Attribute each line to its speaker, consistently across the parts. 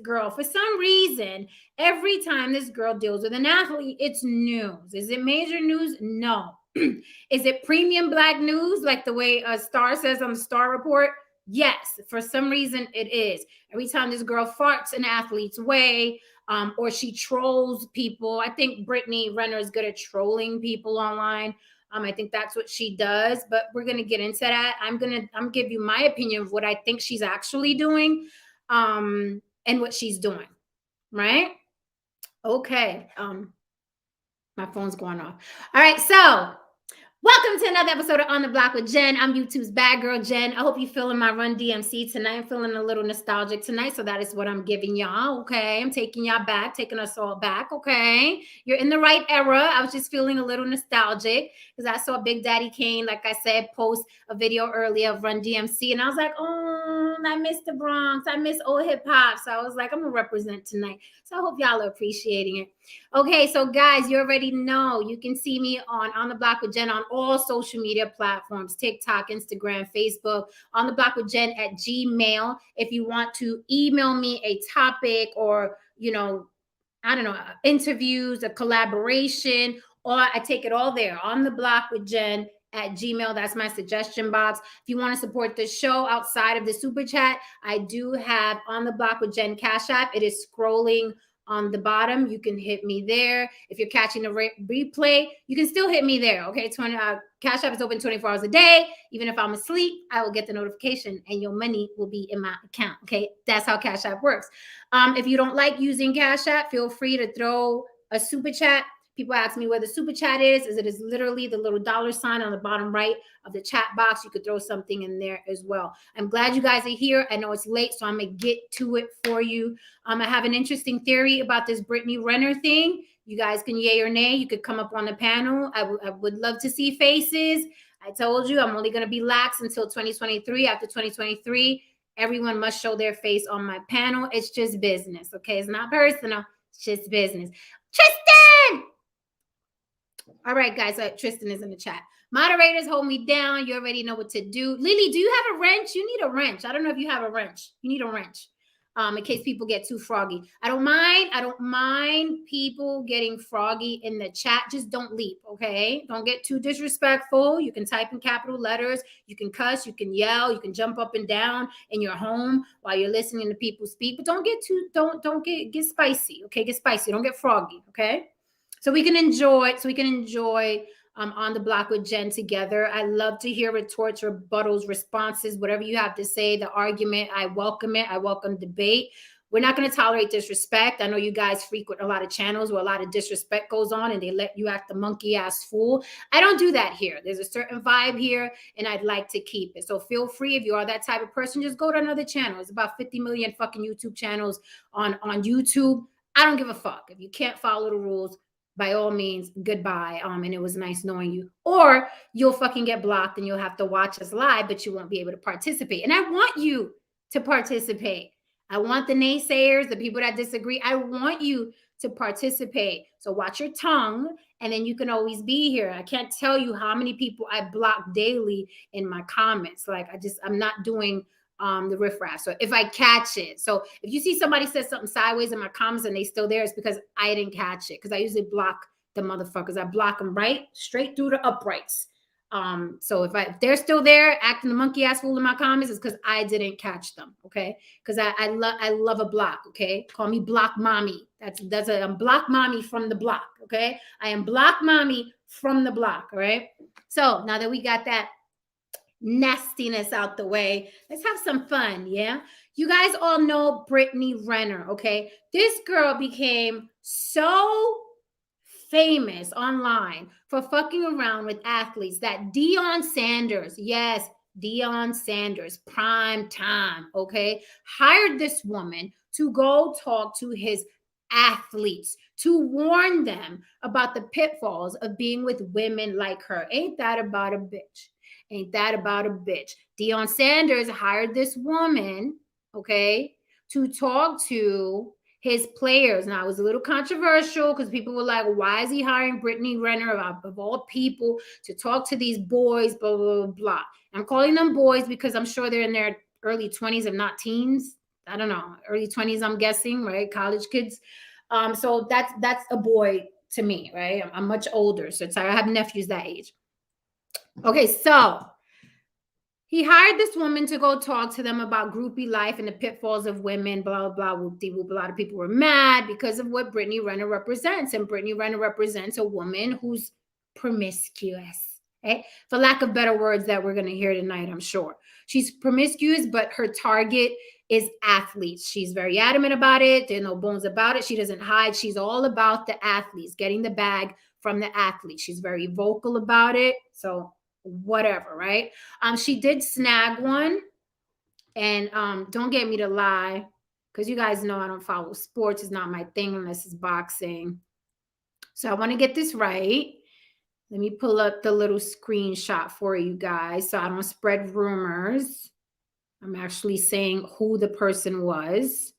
Speaker 1: girl. For some reason, every time this girl deals with an athlete, it's news. Is it major news? No. Is it premium black news, like the way Star says on the Star Report? Yes. For some reason, it is. Every time this girl farts an athlete's way, or she trolls people. I think Brittany Renner is good at trolling people online. I think that's what she does, but we're gonna get into that. I'm give you my opinion of what I think she's actually doing, and what she's doing. Right? Okay. My phone's going off. All right, so welcome to another episode of On the Block with Jen. I'm YouTube's bad girl, Jen. I hope you're feeling my Run DMC tonight. I'm feeling a little nostalgic tonight, so that is what I'm giving y'all, okay? I'm taking y'all back, taking us all back, okay? You're in the right era. I was just feeling a little nostalgic because I saw Big Daddy Kane, like I said, post a video earlier of Run DMC, and I was like, oh, I miss the Bronx. I miss old hip-hop, so I was like, I'm going to represent tonight. So I hope y'all are appreciating it. Okay, so guys, you already know you can see me on the Block with Jen on all social media platforms, TikTok, Instagram, Facebook, On the Block with Jen at Gmail. If you want to email me a topic or, I don't know, interviews, a collaboration, or I take it all there, On the Block with Jen at Gmail. That's my suggestion box. If you want to support the show outside of the super chat, I do have On the Block with Jen Cash App. It is scrolling on the bottom. You can hit me there. If you're catching the replay, you can still hit me there. Okay, Cash App is open 24 hours a day. Even if I'm asleep, I will get the notification and your money will be in my account. Okay, that's how Cash App works. If you don't like using Cash App, feel free to throw a super chat. People ask me where the super chat is. It is literally the little dollar sign on the bottom right of the chat box. You could throw something in there as well. I'm glad you guys are here. I know it's late, so I'm going to get to it for you. I have an interesting theory about this Brittany Renner thing. You guys can yay or nay. You could come up on the panel. I would love to see faces. I told you I'm only going to be lax until 2023. After 2023, everyone must show their face on my panel. It's just business, okay? It's not personal. It's just business. Tristan! All right, guys. Tristan is in the chat. Moderators, hold me down. You already know what to do. Lily, do you have a wrench? You need a wrench. I don't know if you have a wrench. You need a wrench. In case people get too froggy. I don't mind people getting froggy in the chat. Just don't leap, okay? Don't get too disrespectful. You can type in capital letters. You can cuss. You can yell. You can jump up and down in your home while you're listening to people speak. But don't get spicy, okay? Get spicy. Don't get froggy, okay? So we can enjoy On the Block with Jen together. I love to hear retorts, rebuttals, responses, whatever you have to say, the argument. I welcome it. I welcome debate. We're not going to tolerate disrespect. I know you guys frequent a lot of channels where a lot of disrespect goes on and they let you act the monkey ass fool. I don't do that here. There's a certain vibe here and I'd like to keep it. So feel free, if you are that type of person, just go to another channel. There's about 50 million fucking YouTube channels on YouTube. I don't give a fuck. If you can't follow the rules, by all means, goodbye. And it was nice knowing you. Or you'll fucking get blocked and you'll have to watch us live, but you won't be able to participate. And I want you to participate. I want the naysayers, the people that disagree. I want you to participate. So watch your tongue, and then you can always be here. I can't tell you how many people I block daily in my comments. Like I'm not doing the riffraff. So if I catch it, so if you see somebody says something sideways in my comments and they still there, it's because I didn't catch it. Because I usually block the motherfuckers. I block them straight through the uprights. So if they're still there acting the monkey ass fool in my comments, it's because I didn't catch them. Okay, because I love a block. Okay, call me block mommy. I'm block mommy from the block. Okay, I am block mommy from the block. All right. So now that we got that nastiness out the way, let's have some fun. Yeah, you guys all know Brittany Renner. Okay, this girl became so famous online for fucking around with athletes that Deion Sanders, yes, Deion Sanders, prime time, okay, hired this woman to go talk to his athletes to warn them about the pitfalls of being with women like her. Ain't that about a bitch? Ain't that about a bitch? Deion Sanders hired this woman, okay, to talk to his players. Now, it was a little controversial because people were like, why is he hiring Brittany Renner of all people to talk to these boys, blah, blah, blah, blah. I'm calling them boys because I'm sure they're in their early 20s, if not teens. I don't know, early 20s, I'm guessing, right? College kids. So that's a boy to me, right? I'm much older, so I have nephews that age. Okay, so he hired this woman to go talk to them about groupie life and the pitfalls of women, blah, blah, blah, whoop de whoop. A lot of people were mad because of what Brittany Renner represents. And Brittany Renner represents a woman who's promiscuous, right? For lack of better words that we're going to hear tonight, I'm sure. She's promiscuous, but her target is athletes. She's very adamant about it. There are no bones about it. She doesn't hide. She's all about the athletes, getting the bag from the athletes. She's very vocal about it. So whatever, right? She did snag one, and don't get me to lie, because you guys know I don't follow sports. It's not my thing unless it's boxing. So I want to get this right. Let me pull up the little screenshot for you guys so I don't spread rumors. I'm actually saying who the person was.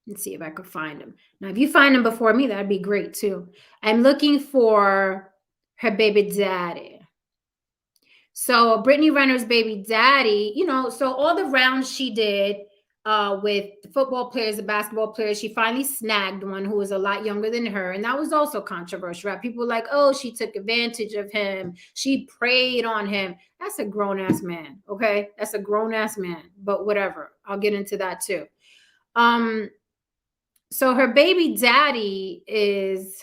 Speaker 1: Let's see if I could find him. Now, if you find him before me, that'd be great too. I'm looking for her baby daddy. So Brittany Renner's baby daddy, you know, so all the rounds she did with the football players, the basketball players, she finally snagged one who was a lot younger than her. And that was also controversial, right? People were like, oh, she took advantage of him. She preyed on him. That's a grown-ass man, okay? That's a grown-ass man, but whatever. I'll get into that too. So her baby daddy is...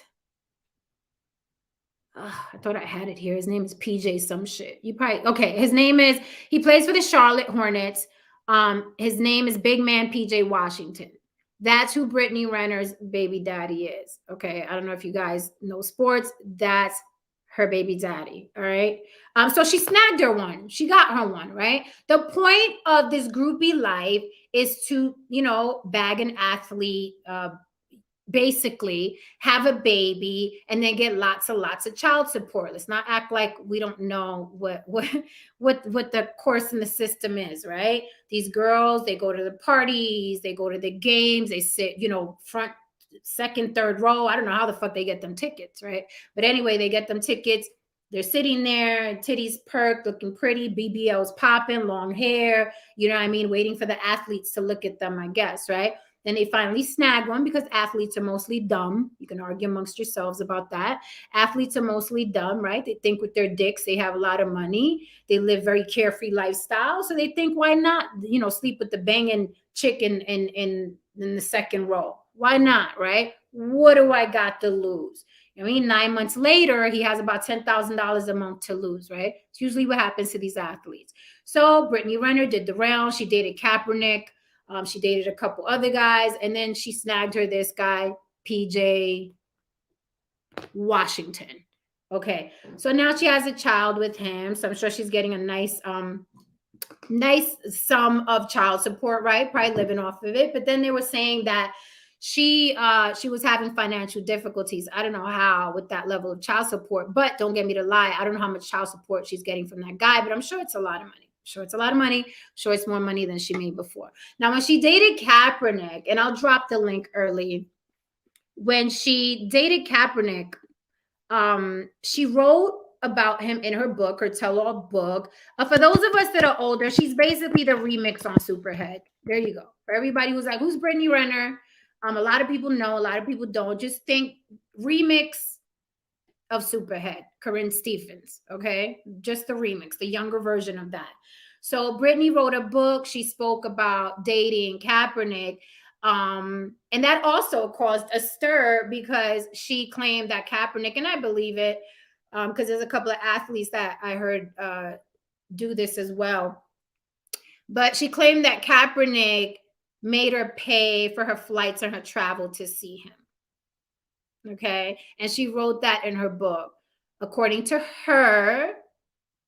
Speaker 1: I thought I had it here. His name is PJ some shit. You probably, okay. His name is, he plays for the Charlotte Hornets. His name is Big Man PJ Washington. That's who Brittany Renner's baby daddy is. Okay. I don't know if you guys know sports. That's her baby daddy. All right. So she snagged her one. She got her one, right? The point of this groupie life is to, you know, bag an athlete, basically have a baby and then get lots of child support. Let's not act like we don't know what the course in the system is, right? These girls, they go to the parties, they go to the games, they sit, you know, front, second, third row. I don't know how the fuck they get them tickets, right? But anyway, they get them tickets. They're sitting there, titties perked, looking pretty, BBLs popping, long hair, you know what I mean? Waiting for the athletes to look at them, I guess, right? Then they finally snag one because athletes are mostly dumb. You can argue amongst yourselves about that. Athletes are mostly dumb, right? They think with their dicks, they have a lot of money. They live very carefree lifestyle. So they think, why not, you know, sleep with the banging chick in the second row? Why not, right? What do I got to lose? I mean, 9 months later, he has about $10,000 a month to lose, right? It's usually what happens to these athletes. So Brittany Renner did the round. She dated Kaepernick. She dated a couple other guys, and then she snagged her this guy, PJ Washington. Okay, so now she has a child with him, so I'm sure she's getting a nice sum of child support, right? Probably living off of it. But then they were saying that she was having financial difficulties. I don't know how with that level of child support, but don't get me to lie. I don't know how much child support she's getting from that guy, but I'm sure it's a lot of money. Sure, it's a lot of money. Sure, it's more money than she made before. Now, when she dated Kaepernick, and I'll drop the link early, when she dated Kaepernick, she wrote about him in her book, her tell-all book. For those of us that are older, she's basically the remix on Superhead. There you go. For everybody who's like, who's Brittany Renner? A lot of people know, a lot of people don't. Just think remix of Superhead, Corinne Stephens, okay? Just the remix, the younger version of that. So Brittany wrote a book. She spoke about dating Kaepernick. And that also caused a stir because she claimed that Kaepernick, and I believe it, because there's a couple of athletes that I heard do this as well. But she claimed that Kaepernick made her pay for her flights and her travel to see him. Okay. And she wrote that in her book. According to her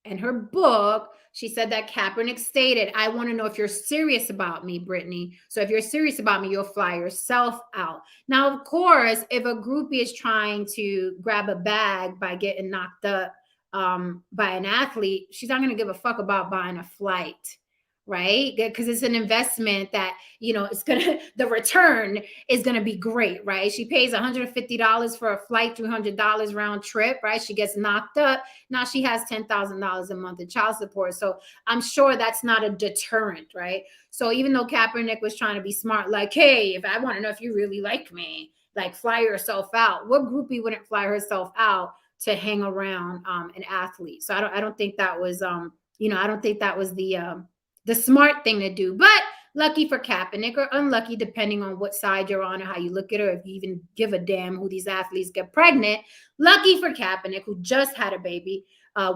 Speaker 1: and her book, she said that Kaepernick stated, I want to know if you're serious about me, Brittany. So if you're serious about me, you'll fly yourself out. Now, of course, if a groupie is trying to grab a bag by getting knocked up by an athlete, she's not going to give a fuck about buying a flight. right? Because it's an investment that, it's gonna the return is gonna be great, right? She pays $150 for a flight, $300 round trip, right? She gets knocked up. Now she has $10,000 a month in child support. So I'm sure that's not a deterrent, right? So even though Kaepernick was trying to be smart, like, hey, if I want to know if you really like me, like, fly yourself out. What groupie wouldn't fly herself out to hang around an athlete? So I don't think that was I don't think that was the smart thing to do. But lucky for Kaepernick, or unlucky depending on what side you're on or how you look at her, if you even give a damn who these athletes get pregnant. Lucky for Kaepernick, who just had a baby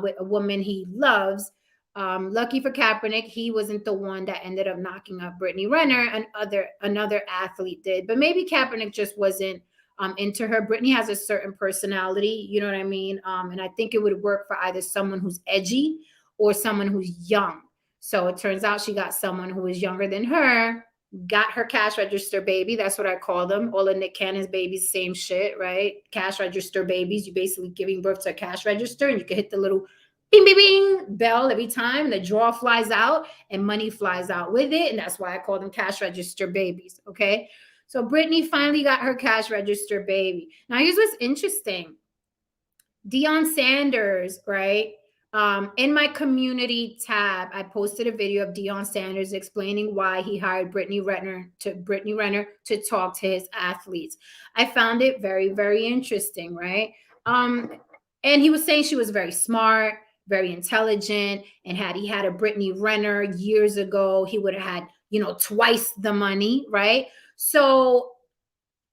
Speaker 1: with a woman he loves. Lucky for Kaepernick, he wasn't the one that ended up knocking up Brittany Renner, and another athlete did. But maybe Kaepernick just wasn't into her. Brittany has a certain personality, you know what I mean? And I think it would work for either someone who's edgy or someone who's young. So it turns out she got someone who was younger than her, got her cash register baby. That's what I call them. All of Nick Cannon's babies, same shit, right? Cash register babies. You basically giving birth to a cash register, and you can hit the little bing, bing, bing bell every time. The draw flies out and money flies out with it. And that's why I call them cash register babies. Okay. So Brittany finally got her cash register baby. Now, here's what's interesting. Deion Sanders, right? In my community tab, I posted a video of Deion Sanders explaining why he hired Brittany Renner to talk to his athletes. I found it very, very interesting, right? And he was saying she was very smart, very intelligent, and had he had a Brittany Renner years ago, he would have had, twice the money, right? So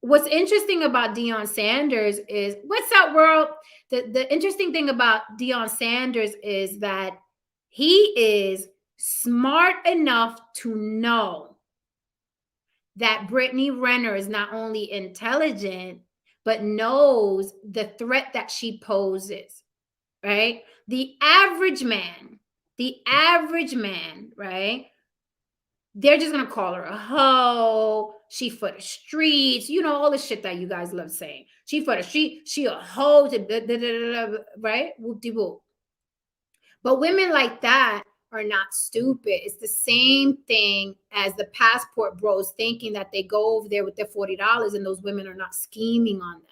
Speaker 1: what's interesting about Deion Sanders is, what's up, world? The interesting thing about Deion Sanders is that he is smart enough to know that Brittany Renner is not only intelligent, but knows the threat that she poses, right? The average man, right? They're just gonna call her a hoe. She for the streets, all the shit that you guys love saying. She for the street, she a hoe, right? Whoop de whoop. But women like that are not stupid. It's the same thing as the passport bros thinking that they go over there with their $40 and those women are not scheming on them.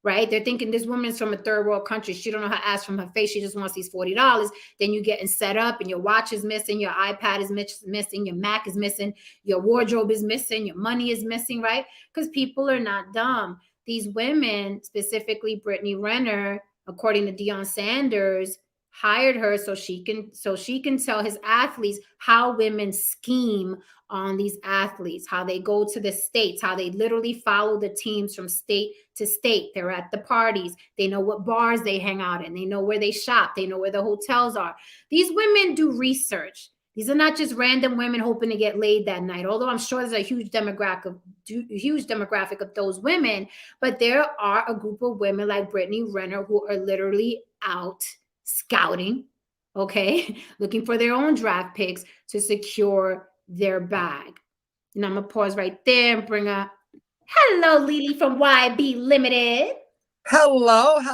Speaker 1: Right? They're thinking this woman's from a third world country. She don't know how to ask from her face. She just wants these $40. Then you getting set up and your watch is missing, your iPad is missing, your Mac is missing, your wardrobe is missing, your money is missing, right? Because people are not dumb. These women, specifically Brittany Renner, according to Deion Sanders, hired her so she can tell his athletes how women scheme on these athletes, how they go to the states, how they literally follow the teams from state to state. They're at the parties. They know what bars they hang out in. They know where they shop. They know where the hotels are. These women do research. These are not just random women hoping to get laid that night, although I'm sure there's a huge demographic of those women. But there are a group of women like Brittany Renner who are literally out scouting, okay, looking for their own draft picks to secure their bag. And I'm gonna pause right there and bring up, hello, Lily from YB Limited.
Speaker 2: Hello.
Speaker 1: Do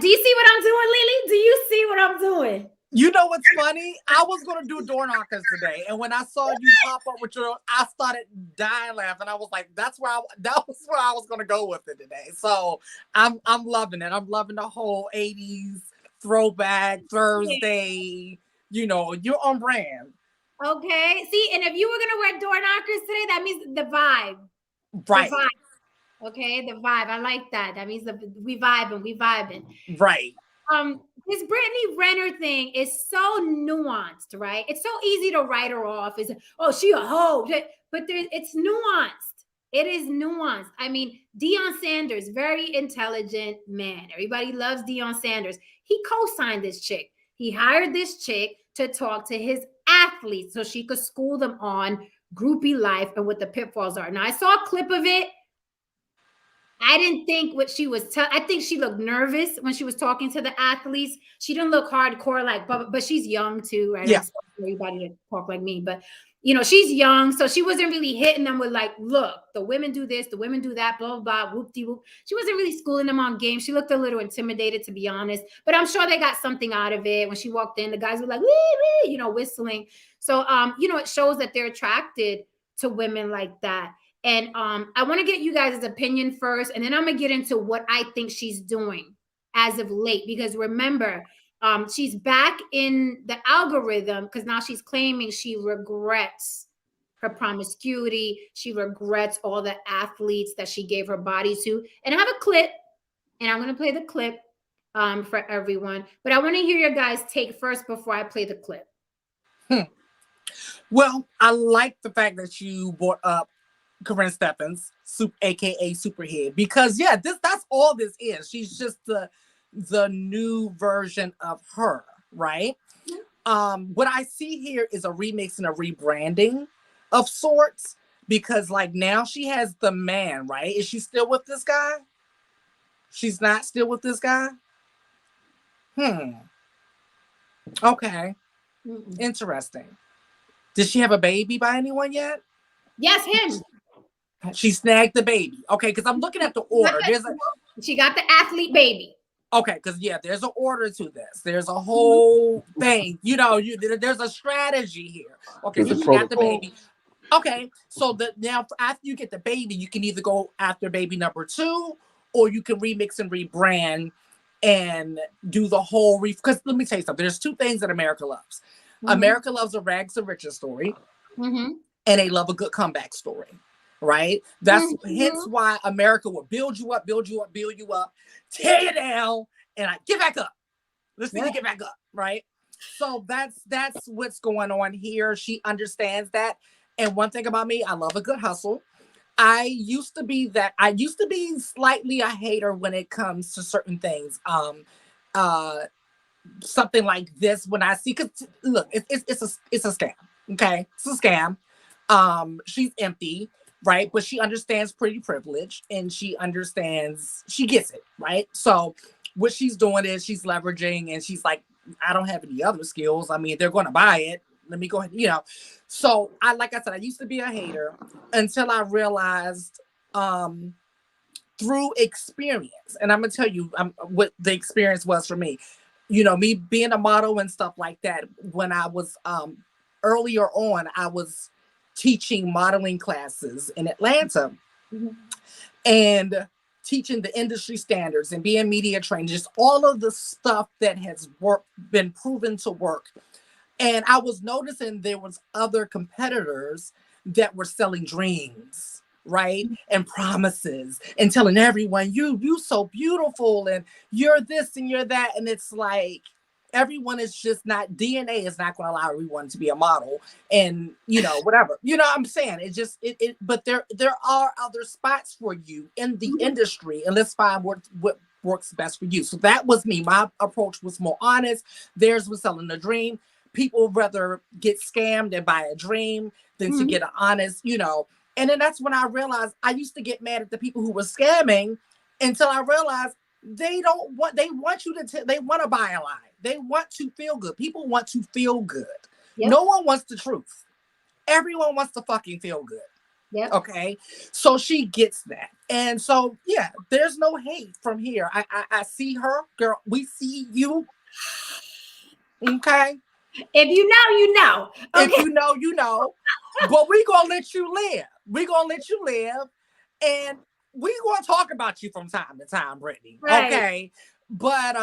Speaker 1: you see what I'm doing, Lily? Do you see what I'm doing?
Speaker 2: You know what's funny? I was gonna do door knockers today, and when I saw you pop up with I started dying laughing. I was like, that was where I was gonna go with it today. So I'm loving it. I'm loving the whole '80s throwback Thursday. You're on brand.
Speaker 1: Okay. See, and if you were gonna wear door knockers today, that means the vibe.
Speaker 2: Right.
Speaker 1: The vibe. Okay, the vibe. I like that. That means we vibing.
Speaker 2: Right.
Speaker 1: This Brittany Renner thing is so nuanced, right? It's so easy to write her off as, oh, she a hoe, but it's nuanced. It is nuanced. I mean, Deion Sanders, very intelligent man. Everybody loves Deion Sanders. He co-signed this chick. He hired this chick to talk to his athletes so she could school them on groupie life and what the pitfalls are. Now, I saw a clip of it. I didn't think what she was I think she looked nervous when she was talking to the athletes. She didn't look hardcore like, but she's young too. I don't
Speaker 2: Yeah.
Speaker 1: expect everybody to talk like me, but she's young, so she wasn't really hitting them with like, look, the women do this, the women do that, blah blah blah, whoop de whoop. She wasn't really schooling them on games. She looked a little intimidated, to be honest, but I'm sure they got something out of it. When she walked in, the guys were like, wee, wee, whistling. So it shows that they're attracted to women like that. And I want to get you guys' opinion first, and then I'm gonna get into what I think she's doing as of late. Because remember, she's back in the algorithm because now she's claiming she regrets her promiscuity. She regrets all the athletes that she gave her body to. And I have a clip, and I'm gonna play the clip for everyone. But I want to hear your guys' take first before I play the clip.
Speaker 2: Well, I like the fact that you brought up Corinne Stephens, aka Superhead, because that's all this is. She's just the new version of her, right? What I see here is a remix and a rebranding of sorts, because like now she has the man, right? Is she still with this guy? She's not still with this guy? Okay. Interesting. Did she have a baby by anyone yet?
Speaker 1: Yes, him.
Speaker 2: She snagged the baby. Okay, because I'm looking at the order.
Speaker 1: She got the athlete baby.
Speaker 2: Okay, because there's an order to this. There's a whole thing. There's a strategy here. Okay, so she got the baby. Okay, so now after you get the baby, you can either go after baby number 2, or you can remix and rebrand and do the whole because let me tell you something. There's 2 things that America loves. America loves a rags to riches story, and they love a good comeback story. Right? That's hence why America will build you up, tear you down, and get back up. Let's see you get back up, right? So that's what's going on here. She understands that. And one thing about me, I love a good hustle. I used to be slightly a hater when it comes to certain things. Something like this, when I see, because look, it's a scam. Okay, it's a scam. She's empty. Right. But she understands pretty privilege, and she gets it. Right. So what she's doing is she's leveraging, and she's like, I don't have any other skills. I mean, they're going to buy it. Let me go ahead. So like I said, I used to be a hater until I realized through experience. And I'm going to tell you what the experience was for me. Me being a model and stuff like that. When I was earlier on, I was teaching modeling classes in Atlanta and teaching the industry standards and being media trained, just all of the stuff that has been proven to work. And I was noticing there was other competitors that were selling dreams, right? And promises, and telling everyone, you so beautiful, and you're this and you're that. And it's like, everyone is just not, DNA is not going to allow everyone to be a model, and whatever, I'm saying but there are other spots for you in the industry, and let's find what works best for you. So that was me. My approach was more honest. Theirs was selling a dream. People rather get scammed and buy a dream than to get an honest, and then that's when I realized I used to get mad at the people who were scamming, until I realized they want to buy a lie. They want to feel good. People want to feel good. Yep. No one wants the truth. Everyone wants to fucking feel good.
Speaker 1: Yep.
Speaker 2: Okay. So she gets that. And so, there's no hate from here. I see her, girl. We see you. Okay.
Speaker 1: If you know, you know.
Speaker 2: Okay. If you know, you know. But we're going to let you live. We're going to let you live. And we're going to talk about you from time to time, Brittany. Right. Okay. But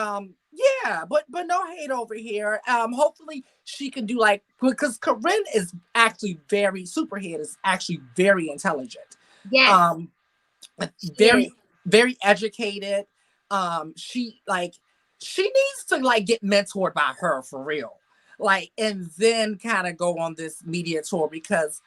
Speaker 2: but no hate over here. Hopefully she can do because Corinne is actually Superhead is actually very intelligent.
Speaker 1: Yes.
Speaker 2: Very, very educated. She needs to get mentored by her for real. And then kind of go on this media tour, because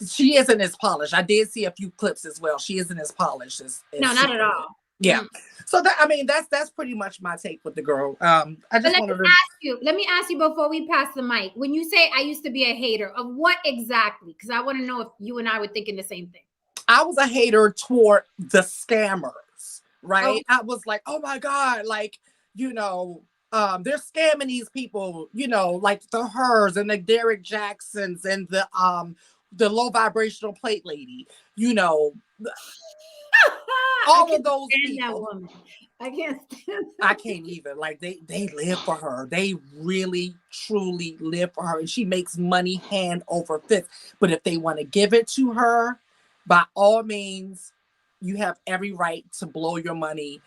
Speaker 2: she isn't as polished. I did see a few clips as well. She isn't as polished as
Speaker 1: no, not at all.
Speaker 2: Yeah. So that's pretty much my take with the girl. I just wanted to
Speaker 1: let me ask you before we pass the mic. When you say I used to be a hater, of what exactly? Because I want to know if you and I were thinking the same thing.
Speaker 2: I was a hater toward the scammers,
Speaker 1: Oh,
Speaker 2: right? I was like, oh my God, like, you know, they're scamming these people, you know, like the Hers and the Derek Jacksons and the low vibrational plate lady, you know,
Speaker 1: I
Speaker 2: all of
Speaker 1: can't
Speaker 2: those
Speaker 1: stand that
Speaker 2: people.
Speaker 1: woman. I can't stand
Speaker 2: I
Speaker 1: that.
Speaker 2: can't even like they live for her. They really truly live for her, and she makes money hand over fist. But if they want to give it to her, by all means, you have every right to blow your money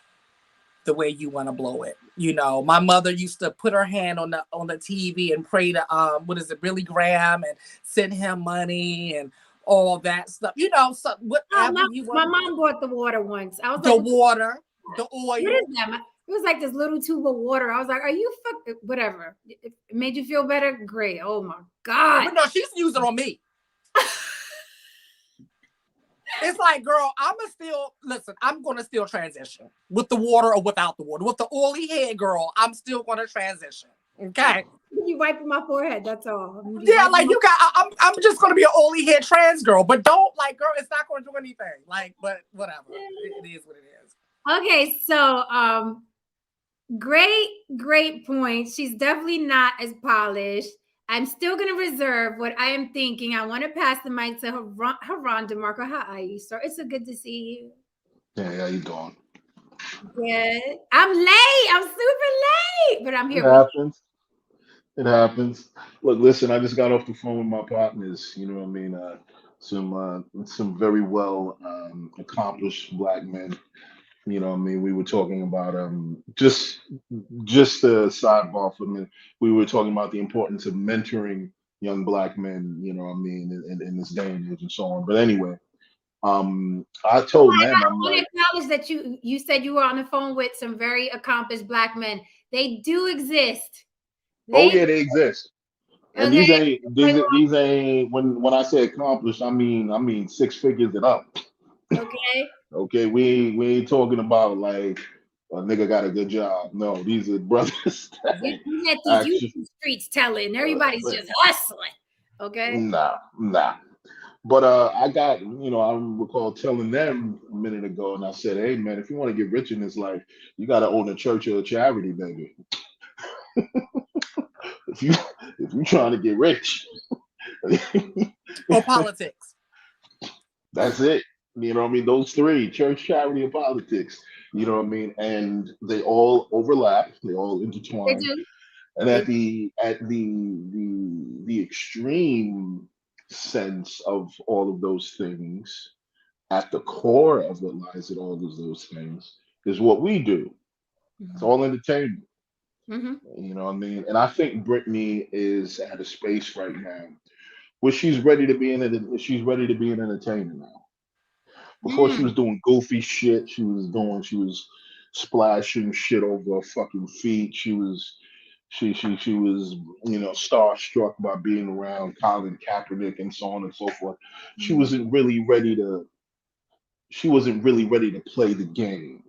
Speaker 2: the way you want to blow it. You know, my mother used to put her hand on the TV and pray to what is it, Billy Graham, and send him money and all that stuff. You know, so
Speaker 1: Oh,
Speaker 2: whatever you
Speaker 1: my
Speaker 2: want to do.
Speaker 1: mom bought the water once. I was
Speaker 2: The
Speaker 1: like,
Speaker 2: water, the
Speaker 1: what
Speaker 2: oil.
Speaker 1: is that? It was like this little tube of water. I was like, are you whatever? It made you feel better? Great. Oh my God.
Speaker 2: But no, she's using it on me. It's like, girl, I'ma still listen. I'm gonna still transition with the water or without the water. With the oily head, girl, I'm still gonna transition. Okay.
Speaker 1: You wiping my forehead. That's all. I'm just
Speaker 2: Yeah,
Speaker 1: wiping
Speaker 2: like
Speaker 1: my.
Speaker 2: you got. I'm just gonna be an oily head trans girl, but don't like, girl. It's not gonna do anything. Like, but whatever. It is what it is.
Speaker 1: Okay, so great, great point. She's definitely not as polished. I'm still gonna reserve what I am thinking. I want to pass the mic to Haron DeMarco. How are you, sir? It's so good to see you.
Speaker 3: Hey, how you doing?
Speaker 1: Good. I'm late. I'm super late, but I'm
Speaker 3: It
Speaker 1: here. We
Speaker 3: happens. It happens. Look, listen, I just got off the phone with my partners. You know what I mean? Some very well accomplished black men. You know what I mean? We were talking about just a sidebar for a minute. We were talking about the importance of mentoring young black men. You know what I mean? In this day and age and so on. But anyway, I told them I'm
Speaker 1: want to
Speaker 3: like,
Speaker 1: acknowledge that you said you were on the phone with some very accomplished black men. They do exist.
Speaker 3: oh
Speaker 1: They
Speaker 3: yeah, they exist. And
Speaker 1: okay.
Speaker 3: these ain't when I say accomplished, I mean six figures and up.
Speaker 1: Okay.
Speaker 3: Okay, we ain't talking about like a nigga got a good job. No, these are brothers that
Speaker 1: You let these
Speaker 3: actually
Speaker 1: YouTube streets tell it, and everybody's just hustling. Okay.
Speaker 3: nah. But I got I recall telling them a minute ago, and I said, hey man, if you want to get rich in this life, you got to own a church or a charity, baby. If you if you trying to get rich,
Speaker 2: Or politics.
Speaker 3: that's it. You know what I mean? Those three, church, charity, and politics. You know what I mean? And they all overlap, they all
Speaker 1: They
Speaker 3: intertwine.
Speaker 1: do.
Speaker 3: And
Speaker 1: They
Speaker 3: at the extreme sense of all of those things, at the core of what lies in all of those things is what we do. It's
Speaker 1: mm-hmm.
Speaker 3: all entertainment.
Speaker 1: Mm-hmm.
Speaker 3: You know what I mean? And I think Brittany is at a space right now where she's ready to be an entertainer now. Before she was
Speaker 1: Mm.
Speaker 3: doing goofy shit. She was splashing shit over her fucking feet. She was starstruck by being around Colin Kaepernick and so on and so forth. She
Speaker 1: Mm.
Speaker 3: wasn't really ready to she wasn't really ready to play the game.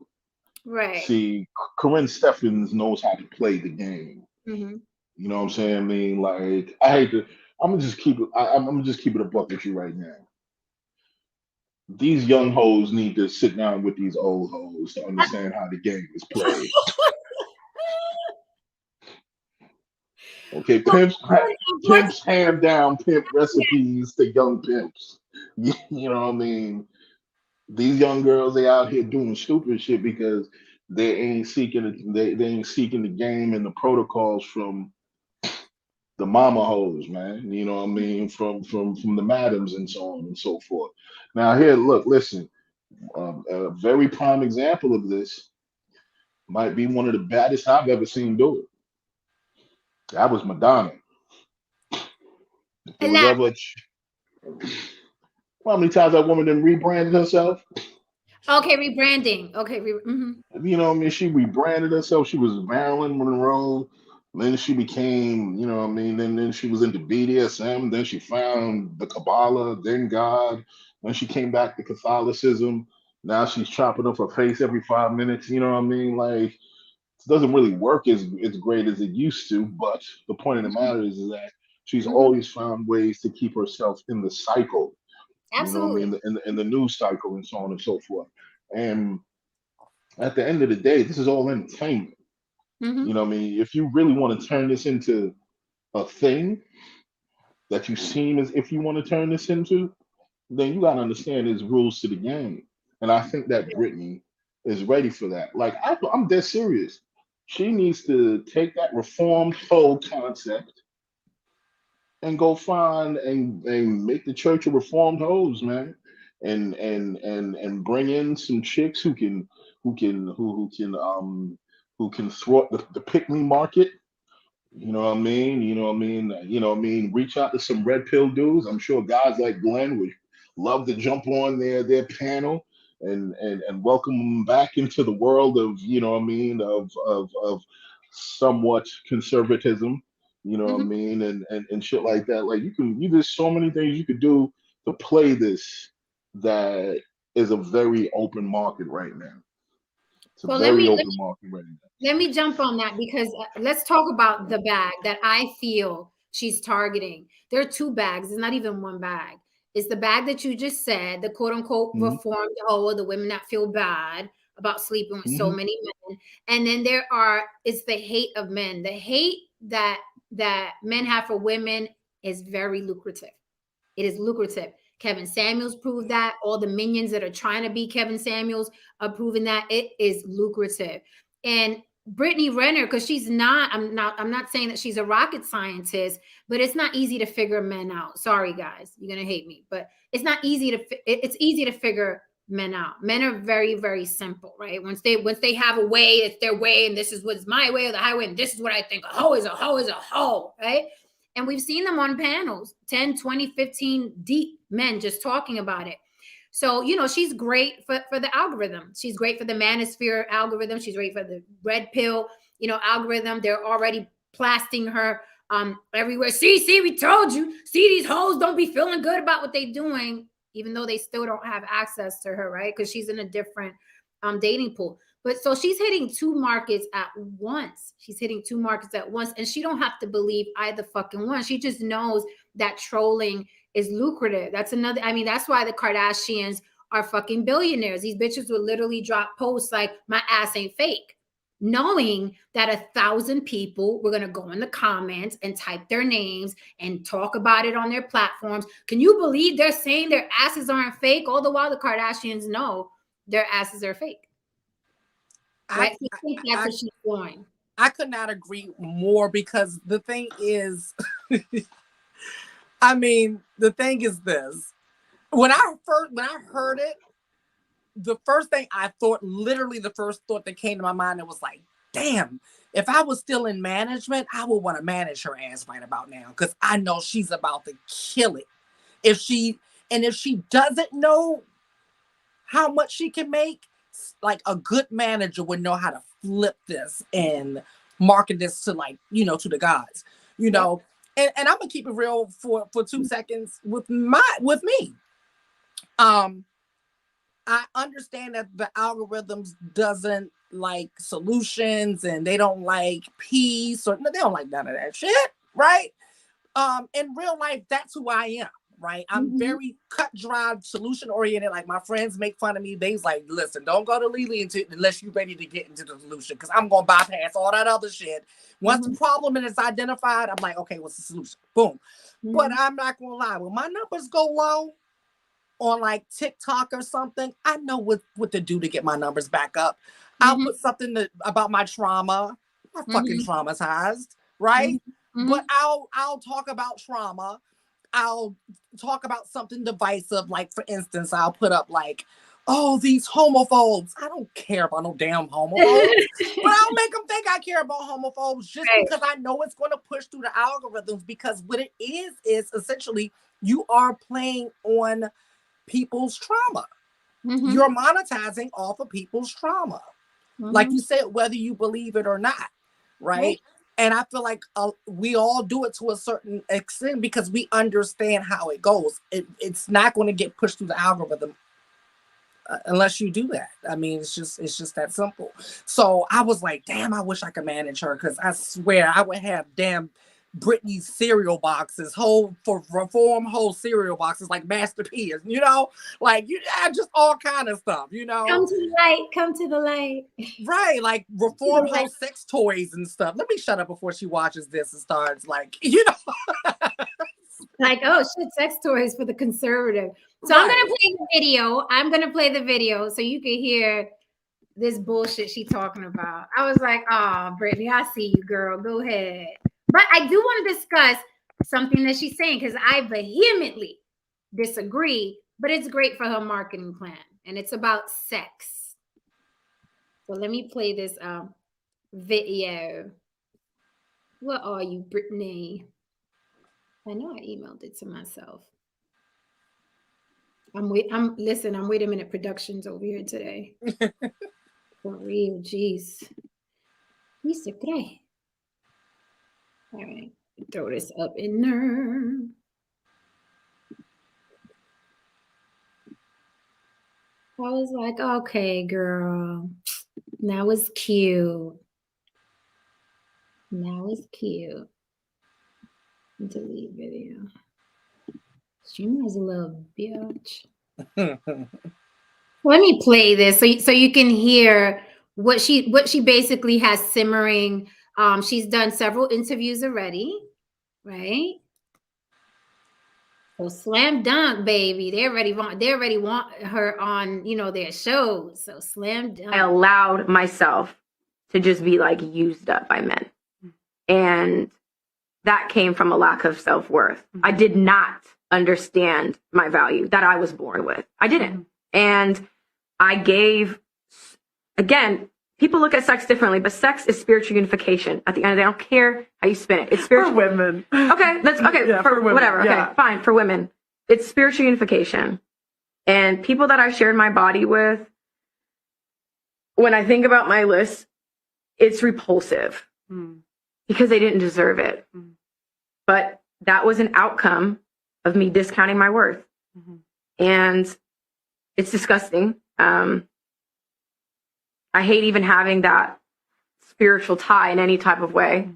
Speaker 1: Right.
Speaker 3: See, Corinne Steffens knows how to play the game.
Speaker 1: Mm-hmm.
Speaker 3: You know what I'm saying? I mean, like, I hate to. I'm gonna just keep it. I'm gonna just keep it a buck with you right now. These young hoes need to sit down with these old hoes to understand how the game is played. Okay, pimps hand down pimp recipes to young pimps. You know what I mean? These young girls, they out here doing stupid shit because they ain't seeking the game and the protocols from the mama hoes, man. You know what I mean? From the madams and so on and so forth. Now here, look, listen. A very prime example of this might be one of the baddest I've ever seen do it. That was Madonna. If there was ever, how many times that woman then rebranded herself?
Speaker 1: Okay, rebranding. Okay, mm-hmm.
Speaker 3: You know what I mean? She rebranded herself. She was Marilyn Monroe. Then she became, you know what I mean? Then she was into BDSM. Then she found the Kabbalah, then God. Then she came back to Catholicism. Now she's chopping up her face every 5 minutes. You know what I mean? Like, it doesn't really work as great as it used to. But the point of the matter is that she's
Speaker 1: Mm-hmm.
Speaker 3: always found ways to keep herself in the cycle You know what I
Speaker 1: Absolutely.
Speaker 3: mean? In the news cycle and so on and so forth. And at the end of the day, this is all entertainment. You
Speaker 1: Mm-hmm.
Speaker 3: know what I mean? If you really want to turn this into a thing that you seem as if you want to turn this into, then you gotta understand there's rules to the game. And I think that Brittany is ready for that. Like I'm dead serious. She needs to take that reformed whole concept and go find and make the church of reformed hoes, man. And bring in some chicks who can thwart the pick me market. You know what I mean? You know what I mean? You know what I mean? Reach out to some red pill dudes. I'm sure guys like Glenn would love to jump on their panel and welcome them back into the world of, you know what I mean, of somewhat conservatism, you know what I
Speaker 1: Mm-hmm.
Speaker 3: mean, and shit like that. Like there's so many things you could do to play this that is a very open market right now. It's a
Speaker 1: So
Speaker 3: very open market right now.
Speaker 1: let me jump on that because let's talk about the bag that I feel she's targeting. There are two bags. It's not even one bag. It's the bag that you just said, the quote unquote
Speaker 3: Hmm.
Speaker 1: reformed hoe, the women that feel bad about sleeping with so
Speaker 3: Hmm.
Speaker 1: many men. And then it's the hate of men. The hate that men have for women is very lucrative. It is lucrative. Kevin Samuels proved that. All the minions that are trying to be Kevin Samuels are proving that it is lucrative. And Brittany Renner, because I'm not saying that she's a rocket scientist, but it's not easy to figure men out. Sorry, guys, you're gonna hate me, but it's easy to figure men out. Men are very, very simple, right? Once they have a way, it's their way, and this is what's my way or the highway, and this is what I think a hoe is a hoe is a hoe, right? And we've seen them on panels 10, 20, 15 deep men just talking about it. So, she's great for the algorithm. She's great for the manosphere algorithm. She's great for the red pill, algorithm. They're already blasting her everywhere. See, we told you. See, these hoes don't be feeling good about what they're doing, even though they still don't have access to her, right? Because she's in a different dating pool. But so she's hitting two markets at once. She's hitting two markets at once. And she don't have to believe either fucking one. She just knows that trolling is lucrative. That's another, I mean, that's why the Kardashians are fucking billionaires. These bitches would literally drop posts like, my ass ain't fake, knowing that 1,000 people were going to go in the comments and type their names and talk about it on their platforms. Can you believe they're saying their asses aren't fake? All the while the Kardashians know their asses are fake.
Speaker 2: I,
Speaker 1: Right? So I think that's
Speaker 2: I,
Speaker 1: what she's doing.
Speaker 2: I could not agree more because the thing is, I mean, the thing is this. When I heard it, the first thing I thought, literally the first thought that came to my mind, it was like, damn, if I was still in management, I would want to manage her ass right about now because I know she's about to kill it. If she doesn't know how much she can make, like a good manager would know how to flip this and market this to to the gods,
Speaker 1: Yep.
Speaker 2: And I'm gonna keep it real for 2 seconds with me. I understand that the algorithms doesn't like solutions and they don't like peace or they don't like none of that shit, right? In real life, that's who I am, right? I'm
Speaker 1: Mm-hmm.
Speaker 2: very cut, dry, solution oriented. Like my friends make fun of me. They's like, listen, don't go to Lily unless you're ready to get into the solution, because I'm gonna bypass all that other shit. Once the problem is identified, I'm like, okay, what's the solution? Boom. But I'm not gonna lie, when my numbers go low on like TikTok or something, I know what to do to get my numbers back up. I'll put something about my trauma. I'm fucking traumatized, right? But I'll talk about trauma. I'll talk about something divisive. Like, for instance, I'll put up like, oh, these homophobes. I don't care about no damn homophobes. But I'll make them think I care about homophobes just because I know it's going to push through the algorithms, because what it is essentially you are playing on people's trauma. You're monetizing off of people's trauma. Like you said, whether you believe it or not, right? And I feel like we all do it to a certain extent because we understand how it goes. It's not going to get pushed through the algorithm unless you do that. I mean, it's just that simple. So I was like, damn, I wish I could manage her, because I swear I would have damn Brittany's cereal boxes, whole for reform whole cereal boxes like Master P is, like just all kind of stuff,
Speaker 1: Come to the light, come to the light.
Speaker 2: Right, like reform whole sex toys and stuff. Let me shut up before she watches this and starts like,
Speaker 1: like, oh shit, sex toys for the conservative. So I'm gonna play the video. I'm gonna play the video so you can hear this bullshit she talking about. I was like, oh, Brittany, I see you, girl. Go ahead. But I do want to discuss something that she's saying because I vehemently disagree, but it's great for her marketing plan. And it's about sex. So let me play this video. What are you, Brittany? I know I emailed it to myself. Wait a minute productions over here today. For real, jeez. Piece of clay. All right, throw this up in there. I was like, okay, girl. That was cute. Delete video. She was a little bitch. Let me play this so you can hear what she basically has simmering. She's done several interviews already, right? So slam dunk, baby. They already want her on, their shows. So slam dunk.
Speaker 4: I allowed myself to just be like used up by men. And that came from a lack of self-worth. I did not understand my value that I was born with. I didn't. And I gave, again, people look at sex differently, but sex is spiritual unification. At the end of the day, I don't care how you spin it. It's spiritual.
Speaker 2: For women.
Speaker 4: Okay,
Speaker 2: Yeah, for women.
Speaker 4: Whatever.
Speaker 2: Yeah.
Speaker 4: Okay, fine, for women. It's spiritual unification. And people that I shared my body with, when I think about my list, it's repulsive because they didn't deserve it. But that was an outcome of me discounting my worth. And it's disgusting. I hate even having that spiritual tie in any type of way.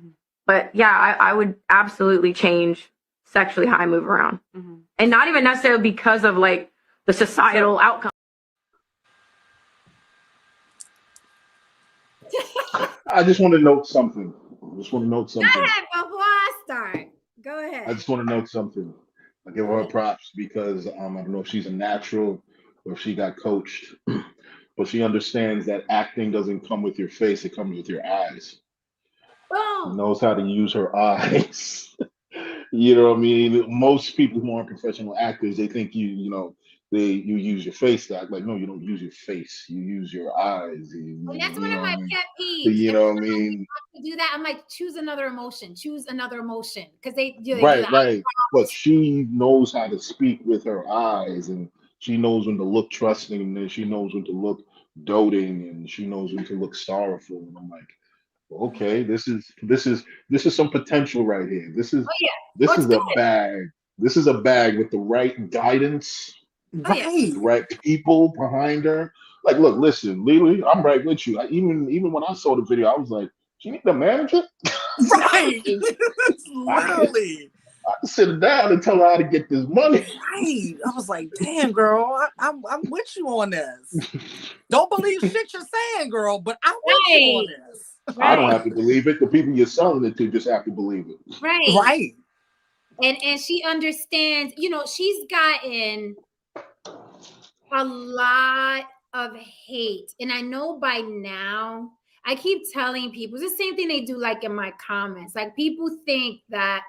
Speaker 4: But yeah, I would absolutely change sexually how I move around. And not even necessarily because of like the societal outcome.
Speaker 3: I just want to note something.
Speaker 1: Go ahead, before I start. Go ahead.
Speaker 3: I just want to note something. I give her props because I don't know if she's a natural or if she got coached, but she understands that acting doesn't come with your face; it comes with your eyes. She
Speaker 1: Boom.
Speaker 3: knows how to use her eyes. You know what I mean? Most people who aren't professional actors, they think you use your face to act. Like, no, you don't use your face. You use your eyes.
Speaker 1: That's one of my pet peeves.
Speaker 3: You know what I mean?
Speaker 1: To do that, I'm like, choose another emotion, because they do.
Speaker 3: Right. But she knows how to speak with her eyes, and she knows when to look trusting, and then she knows when to look doting, and she knows when to look sorrowful. And I'm like, okay, this is some potential right here. This is a bag. This is a bag with the right guidance,
Speaker 2: Right.
Speaker 3: the right people behind her. Like, look, listen, Lily, I'm right with you. Even when I saw the video, I was like, she need a manager?
Speaker 2: Right. Literally.
Speaker 3: I can sit her down and tell her how to get this money.
Speaker 2: Right. I was like, damn, girl, I'm with you on this. Don't believe shit you're saying, girl, but I'm with you on this.
Speaker 3: I don't have to believe it. The people you're selling it to just have to believe it.
Speaker 2: Right.
Speaker 1: And she understands, she's gotten a lot of hate. And I know by now, I keep telling people, it's the same thing they do like in my comments. Like, people think that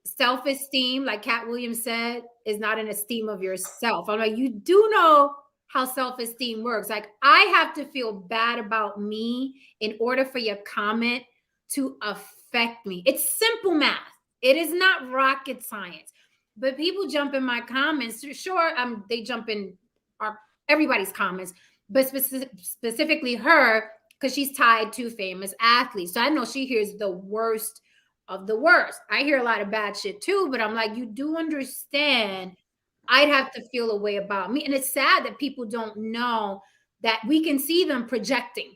Speaker 1: self-esteem, like Cat Williams said, is not an esteem of yourself. I'm like, you do know how self-esteem works. Like, I have to feel bad about me in order for your comment to affect me. It's simple math. It is not rocket science. But people jump in my comments. Sure, they jump in everybody's comments, but specifically her, because she's tied to famous athletes. So I know she hears the worst of the worst. I hear a lot of bad shit too, but I'm like, you do understand I'd have to feel a way about me. And it's sad that people don't know that we can see them projecting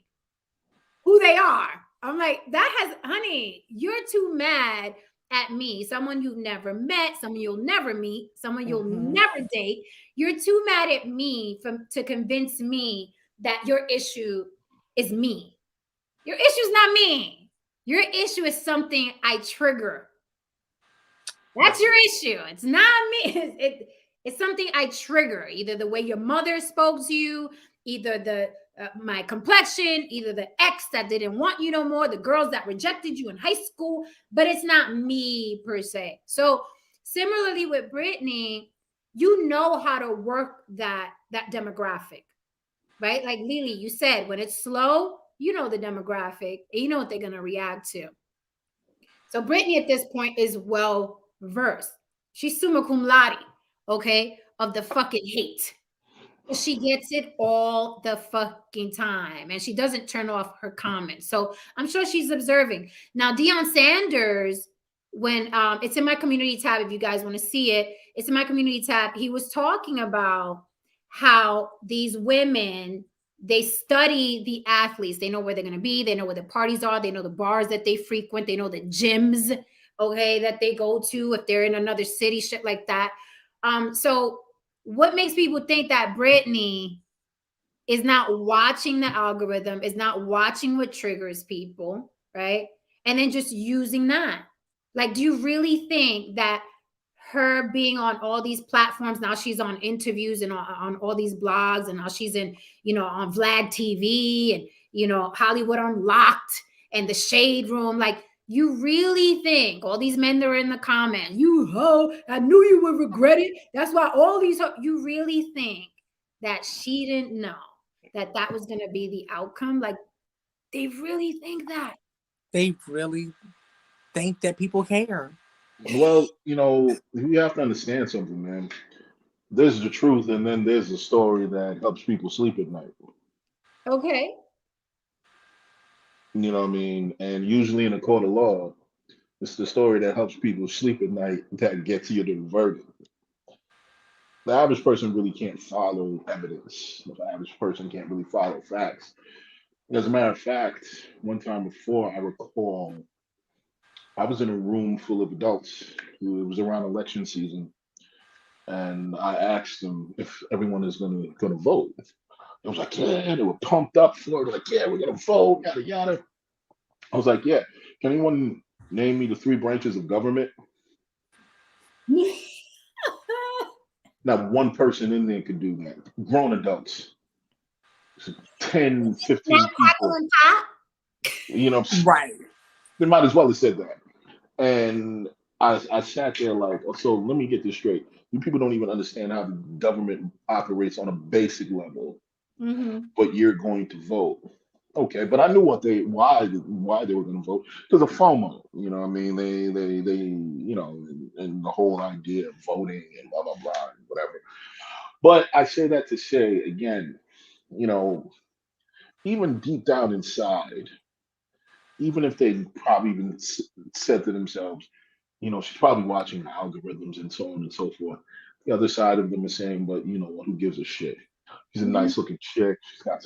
Speaker 1: who they are. I'm like, honey, you're too mad at me, someone you've never met, someone you'll never meet, someone you'll
Speaker 2: Mhm.
Speaker 1: never date. You're too mad at me to convince me that your issue is me. Your issue is not me. Your issue is something I trigger. That's your issue. It's not me. It's something I trigger. Either the way your mother spoke to you, either the my complexion, either the ex that didn't want you no more, the girls that rejected you in high school. But it's not me per se. So similarly with Brittany, you know how to work that demographic, right? Like Lily, you said when it's slow, you know the demographic, and you know what they're gonna react to. So Brittany at this point is well versed. She's summa cum laude, okay, of the fucking hate. She gets it all the fucking time, and she doesn't turn off her comments. So I'm sure she's observing. Now, Deion Sanders, when it's in my community tab, if you guys want to see it, it's in my community tab. He was talking about how these women, they study the athletes. They know where they're going to be. They know where the parties are. They know the bars that they frequent. They know the gyms, okay, that they go to if they're in another city, shit like that. So what makes people think that Brittany is not watching the algorithm, is not watching what triggers people, right? And then just using that. Like, do you really think that her being on all these platforms, now she's on interviews and on all these blogs, and now she's in, on Vlad TV and, Hollywood Unlocked and the Shade Room, like, you really think all these men that are in the comments, you ho, I knew you would regret it. That's why all these, you really think that she didn't know that was going to be the outcome? Like, they really think that.
Speaker 2: They really think that people care.
Speaker 3: Well, you have to understand something, man. There's the truth, and then there's the story that helps people sleep at night.
Speaker 1: Okay.
Speaker 3: You know what I mean? And usually in a court of law, it's the story that helps people sleep at night that gets you to the verdict. The average person really can't follow evidence. The average person can't really follow facts. As a matter of fact, one time before, I recall I was in a room full of adults. It was around election season, and I asked them if everyone is gonna vote. It was like, yeah, they were pumped up for it. They're like, yeah, we're gonna vote, yada yada. I was like, yeah. Can anyone name me the three branches of government? Not one person in there could do that. Grown adults, 10, 15 people. You know,
Speaker 2: Right.
Speaker 3: they might as well have said that. And I sat there like, oh, so let me get this straight. You people don't even understand how the government operates on a basic level, but you're going to vote. Okay, but I knew why they were going to vote because of FOMO. You know, what I mean, they, and the whole idea of voting and blah blah blah and whatever. But I say that to say again, you know, even deep down inside, even if they probably even said to themselves, she's probably watching the algorithms and so on and so forth. The other side of them is saying, but you know what, who gives a shit? She's a nice looking chick. She's got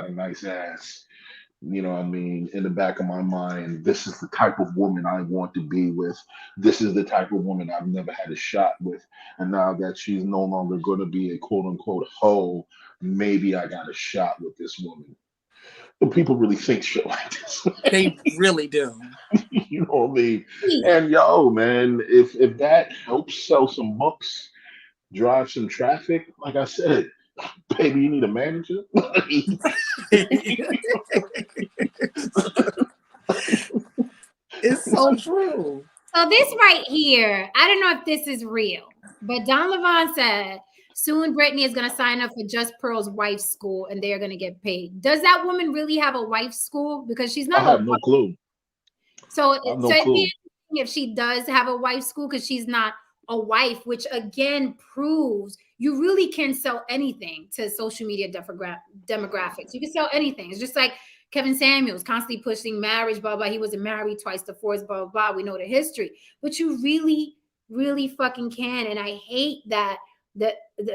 Speaker 3: a nice ass. You know what I mean? In the back of my mind, this is the type of woman I want to be with. This is the type of woman I've never had a shot with. And now that she's no longer going to be a quote unquote hoe, maybe I got a shot with this woman. But people really think shit like this.
Speaker 2: They really do.
Speaker 3: You know what I mean? And yo, man, if that helps sell some books, drive some traffic, like I said, baby, you need a manager.
Speaker 2: It's so true.
Speaker 1: So this right here, I don't know if this is real, but Don Levon said soon Brittany is going to sign up for Just Pearl's wife's school and they're going to get paid. Does that woman really have a wife's school? Because she's not.
Speaker 3: I have no clue.
Speaker 1: So
Speaker 3: it'd be
Speaker 1: if she does have a wife's school, because she's not a wife, which again proves you really can sell anything to social media demographics. You can sell anything. It's just like Kevin Samuels constantly pushing marriage, blah, blah. He wasn't married, twice divorced, blah, blah, blah. We know the history. But you really, really fucking can. And I hate that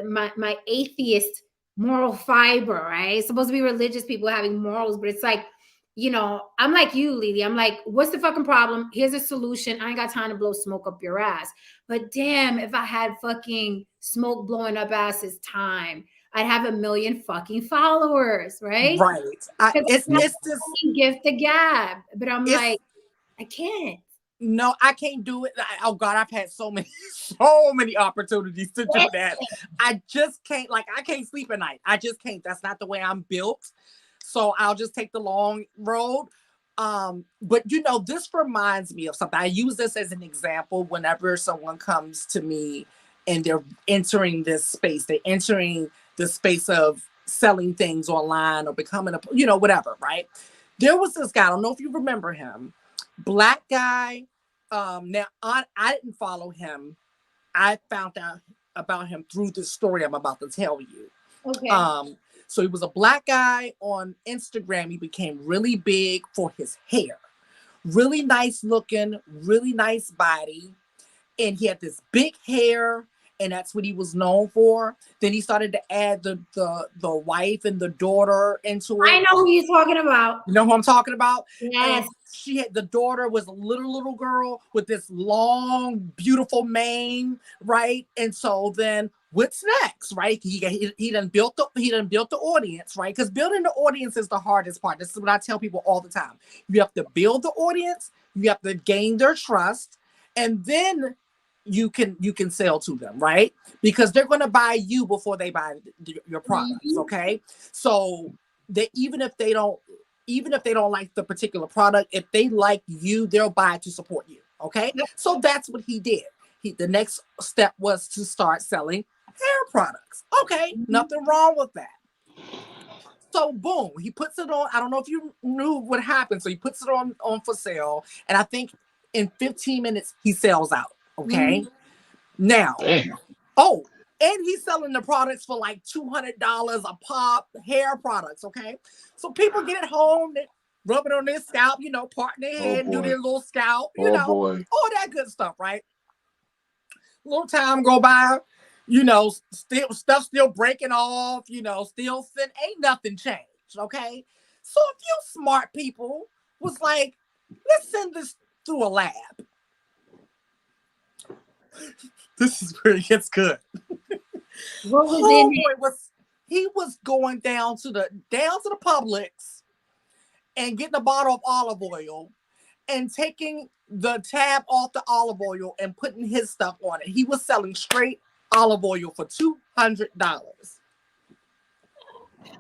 Speaker 1: my atheist moral fiber, right? It's supposed to be religious people having morals, but it's like I'm like you, Lily. I'm like, what's the fucking problem? Here's a solution. I ain't got time to blow smoke up your ass. But damn, if I had fucking smoke blowing up asses time, I'd have a million fucking followers, right?
Speaker 2: Right. It's
Speaker 1: That's
Speaker 2: this.
Speaker 1: fucking gift the gab. But I'm
Speaker 2: It's
Speaker 1: like, I can't.
Speaker 2: no, I can't do it. Oh God, I've had so many opportunities to do that. I just can't. Like, I can't sleep at night. I just can't. That's not the way I'm built. So I'll just take the long road. But this reminds me of something. I use this as an example whenever someone comes to me and they're entering this space. They're entering the space of selling things online or becoming whatever, right? There was this guy, I don't know if you remember him, Black guy. Now I didn't follow him. I found out about him through the story I'm about to tell you.
Speaker 1: Okay.
Speaker 2: So he was a Black guy on Instagram. He became really big for his hair. Really nice looking, really nice body. And he had this big hair, and that's what he was known for. Then he started to add the wife and the daughter into it.
Speaker 1: I know who you're talking about.
Speaker 2: You know who I'm talking about?
Speaker 1: Yes.
Speaker 2: And the daughter was a little girl with this long, beautiful mane, right? And so then what's next, right? He done built the audience, right? Because building the audience is the hardest part. This is what I tell people all the time. You have to build the audience, you have to gain their trust, and then you can sell to them, right? Because they're going to buy you before they buy your products. Okay. So even if they don't like the particular product, if they like you, they'll buy to support you. Okay. Yep. So that's what he did. The next step was to start selling hair products. Okay. Nothing wrong with that. So boom, he puts it on. I don't know if you knew what happened. So he puts it on for sale. And I think in 15 minutes, he sells out. Okay. Now, and he's selling the products for like $200 a pop, hair products. Okay. So people get it home, they rub it on their scalp, part their head, do their little scalp, all that good stuff, right? Little time go by, still breaking off, still thin, ain't nothing changed. Okay. So a few smart people was like, let's send this through a lab. This is where it gets good.
Speaker 1: What was
Speaker 2: he was going down to the Publix and getting a bottle of olive oil and taking the tab off the olive oil and putting his stuff on it. He was selling straight olive oil for $200.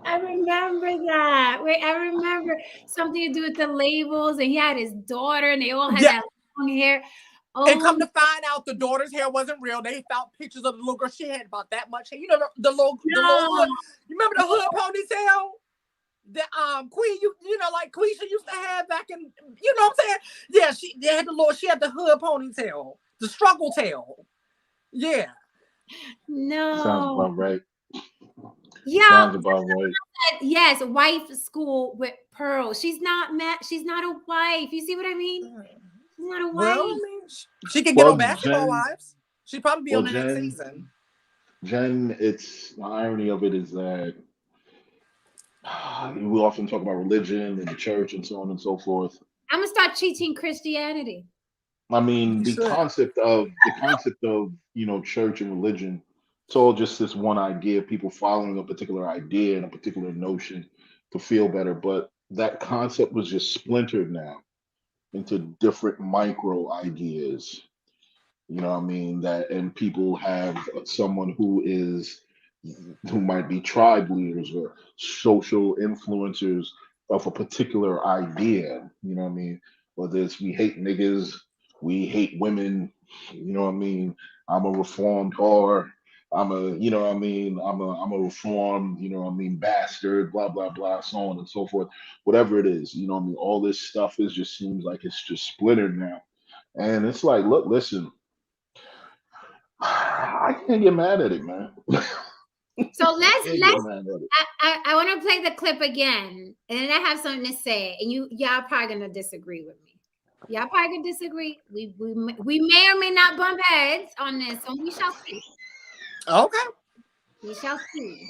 Speaker 1: I remember that. Wait, I remember something to do with the labels, and he had his daughter, and they all had that long hair.
Speaker 2: Oh. And come to find out, the daughter's hair wasn't real. They found pictures of the little girl. She had about that much hair. The little hood. You remember the hood ponytail? The Queen, like Queisha used to have back in, what I'm saying? Yeah, she had the hood ponytail, the struggle tail. Yeah.
Speaker 1: No.
Speaker 3: Sounds about right.
Speaker 1: Yeah.
Speaker 3: Sounds about right.
Speaker 1: Yes, wife school with pearls. She's not a wife. You see what I mean? She's not a wife.
Speaker 2: Well, I mean, she could get on Basketball Wives. She'd probably be on the next season.
Speaker 3: Jen, the irony of it is that we often talk about religion and the church and so on and so forth.
Speaker 1: I'm gonna start teaching Christianity.
Speaker 3: I mean, the concept of church and religion, it's all just this one idea of people following a particular idea and a particular notion to feel better. But that concept was just splintered now into different micro ideas. You know what I mean? And people have someone who might be tribe leaders or social influencers of a particular idea. You know what I mean? Whether it's we hate niggas, we hate women, you know what I mean? I'm a reformed whore. I'm a reformed, bastard, blah, blah, blah, so on and so forth. Whatever it is, you know what I mean? All this stuff just seems like it's just splintered now. And it's like, look, listen, I can't get mad at it, man.
Speaker 1: So I want to play the clip again, and then I have something to say, and y'all probably gonna disagree with me. Y'all probably gonna disagree. We may or may not bump heads on this, and we shall see.
Speaker 2: Okay.
Speaker 1: We shall see.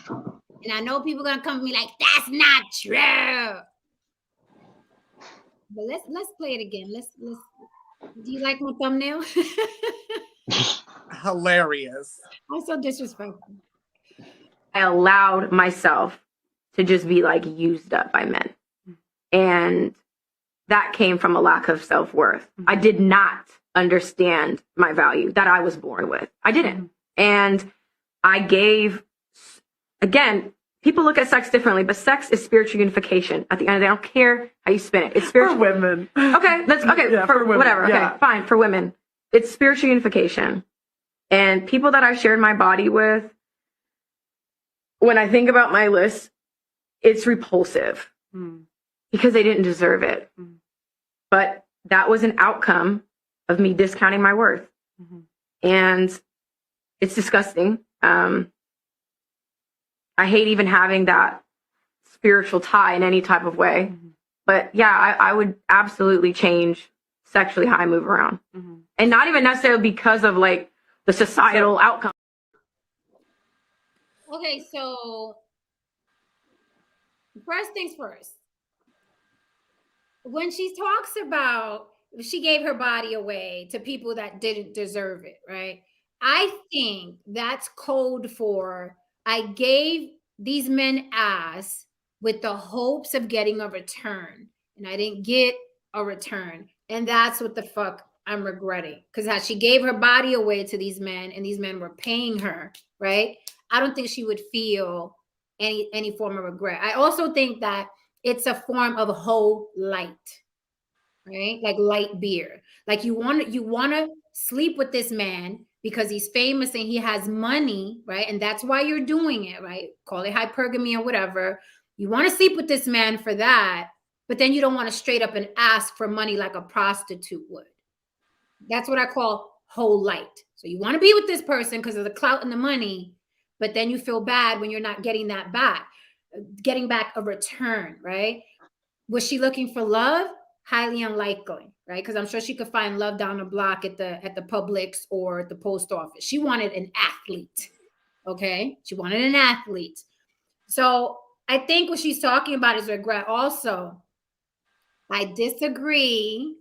Speaker 1: And I know people gonna come to me like, that's not true. But let's play it again. Let's. Do you like my thumbnail?
Speaker 2: Hilarious.
Speaker 1: I'm so disrespectful.
Speaker 4: I allowed myself to just be like used up by men. And that came from a lack of self-worth. I did not understand my value that I was born with. I didn't. And I gave, again, people look at sex differently, but sex is spiritual unification. At the end of the day, I don't care how you spin it. It's spiritual.
Speaker 5: For women.
Speaker 4: Okay,
Speaker 5: Yeah,
Speaker 4: for
Speaker 5: women.
Speaker 4: whatever.
Speaker 5: Yeah.
Speaker 4: Okay, fine, for women. It's spiritual unification. And people that I've shared my body with, when I think about my list, it's repulsive because they didn't deserve it. But that was an outcome of me discounting my worth. And it's disgusting. I hate even having that spiritual tie in any type of way. But yeah, I would absolutely change sexually how I move around. And not even necessarily because of like the societal outcome.
Speaker 1: Okay, so first things first. When she talks about she gave her body away to people that didn't deserve it, right? I think that's code for I gave these men ass with the hopes of getting a return, and I didn't get a return. And that's what the fuck I'm regretting. Because as she gave her body away to these men and these men were paying her, right? I don't think she would feel any form of regret. I also think that it's a form of whole light, right? Like light beer. Like you want to sleep with this man because he's famous and he has money, right? And that's why you're doing it, right? Call it hypergamy or whatever. You want to sleep with this man for that, but then you don't want to straight up and ask for money like a prostitute would. That's what I call whole light. So you want to be with this person because of the clout and the money, but then you feel bad when you're not getting that back, getting back a return, right? Was she looking for love? Highly unlikely, right? Because I'm sure she could find love down the block at the Publix or at the post office. She wanted an athlete, okay? She wanted an athlete. So I think what she's talking about is regret. Also, I disagree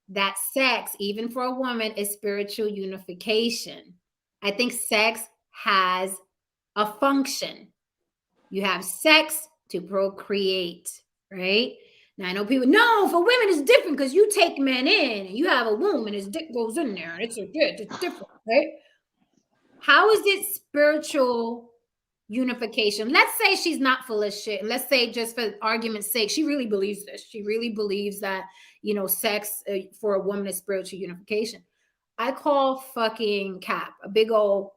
Speaker 1: that sex, even for a woman, is spiritual unification. I think sex has a function. You have sex to procreate, right? Now, I know people, no, for women it's different because you take men in and you have a womb and his dick goes in there. It's different, right? How is it spiritual unification? Let's say she's not full of shit. And let's say, just for argument's sake, she really believes this. She really believes that, sex for a woman is spiritual unification. I call fucking cap, a big old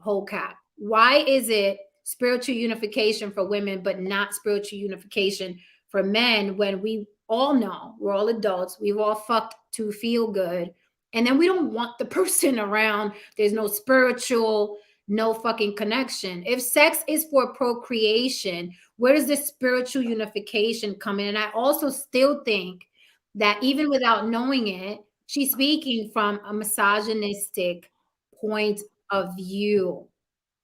Speaker 1: whole cap. Why is it spiritual unification for women, but not spiritual unification for men, when we all know, we're all adults, we've all fucked to feel good, and then we don't want the person around? There's no spiritual, no fucking connection. If sex is for procreation, where does this spiritual unification come in? And I also still think that even without knowing it, she's speaking from a misogynistic point of view,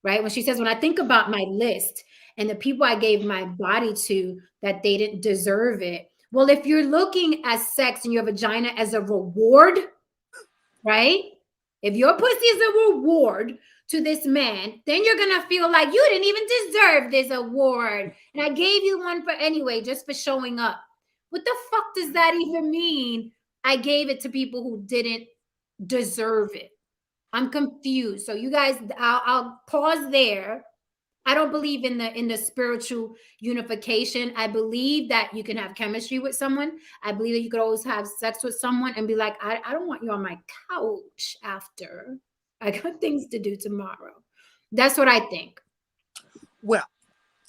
Speaker 1: right? When she says, when I think about my list and the people I gave my body to that they didn't deserve it. Well, if you're looking at sex and your vagina as a reward, right? If your pussy is a reward to this man, then you're going to feel like you didn't even deserve this award. And I gave you one for anyway, just for showing up. What the fuck does that even mean? I gave it to people who didn't deserve it. I'm confused. So you guys, I'll pause there. I don't believe in the spiritual unification. I believe that you can have chemistry with someone. I believe that you could always have sex with someone and be like, I don't want you on my couch after. I got things to do tomorrow. That's what I think.
Speaker 2: Well,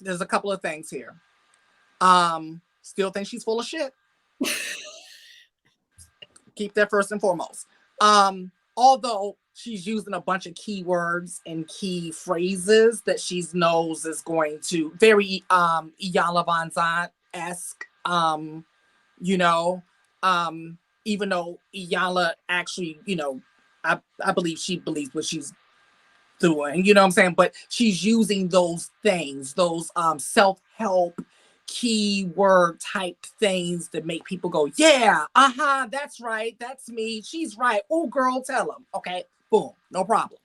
Speaker 2: there's a couple of things here. Still think she's full of shit. Keep that first and foremost. Although she's using a bunch of keywords and key phrases that she knows is going to very Iyanla Vanzant-esque, even though Iyanla actually, I believe she believes what she's doing, you know what I'm saying? But she's using those things, those self-help keyword type things that make people go, yeah, that's right, that's me, she's right, oh girl, tell them. Okay, boom, no problem.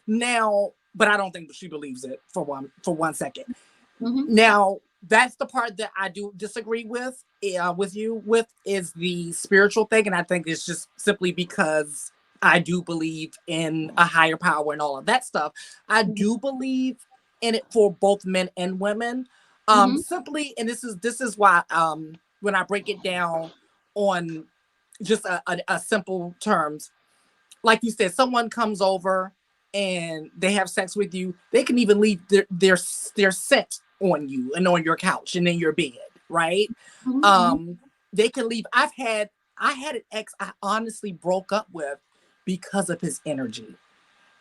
Speaker 2: Now, but I don't think she believes it for one second. Now, that's the part that I do disagree with you with, is the spiritual thing. And I think it's just simply because I do believe in a higher power and all of that stuff. I do believe in it for both men and women. Simply, and this is why when I break it down on just a simple terms, like you said, someone comes over and they have sex with you, they can even leave their scent on you and on your couch and in your bed, right? They can leave. I had an ex I honestly broke up with because of his energy.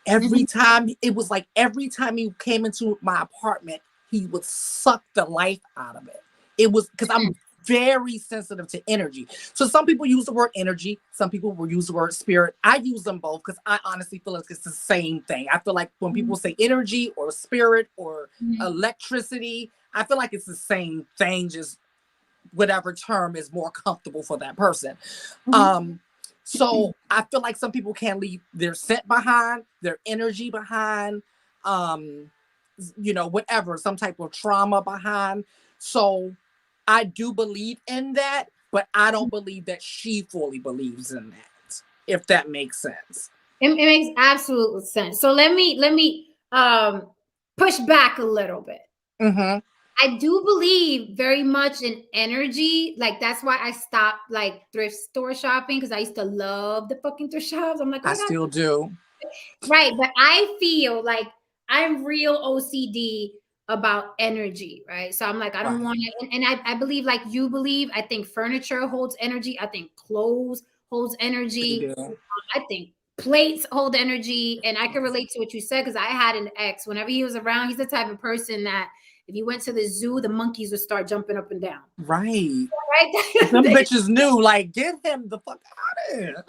Speaker 2: Every time, it was like every time he came into my apartment, he would suck the life out of it. It was because I'm very sensitive to energy. So some people use the word energy, some people will use the word spirit. I use them both because I honestly feel like it's the same thing. I feel like when people say energy or spirit or electricity, I feel like it's the same thing, just whatever term is more comfortable for that person. So I feel like some people can leave their scent behind, their energy behind, whatever, some type of trauma behind. So I do believe in that, but I don't believe that she fully believes in that, if that makes sense.
Speaker 1: It makes absolute sense. So let me push back a little bit. I do believe very much in energy. Like, that's why I stopped like thrift store shopping, because I used to love the fucking thrift shops. I'm like,
Speaker 2: I still do.
Speaker 1: Right. But I feel like I'm real OCD about energy, right? So I'm like, I don't want to, and I believe like you believe. I think furniture holds energy. I think clothes holds energy. I think plates hold energy. And I can relate to what you said, because I had an ex. Whenever he was around, he's the type of person that if you went to the zoo, the monkeys would start jumping up and down.
Speaker 2: Right. Some bitches knew, like, get him the fuck out of here.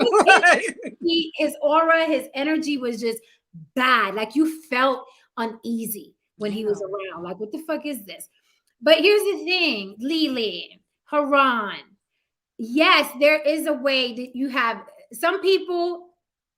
Speaker 1: His aura, his energy was just bad. Like, you felt uneasy when he was around. Like, what the fuck is this? But here's the thing, Lily, Haran. Yes, there is a way that you have some people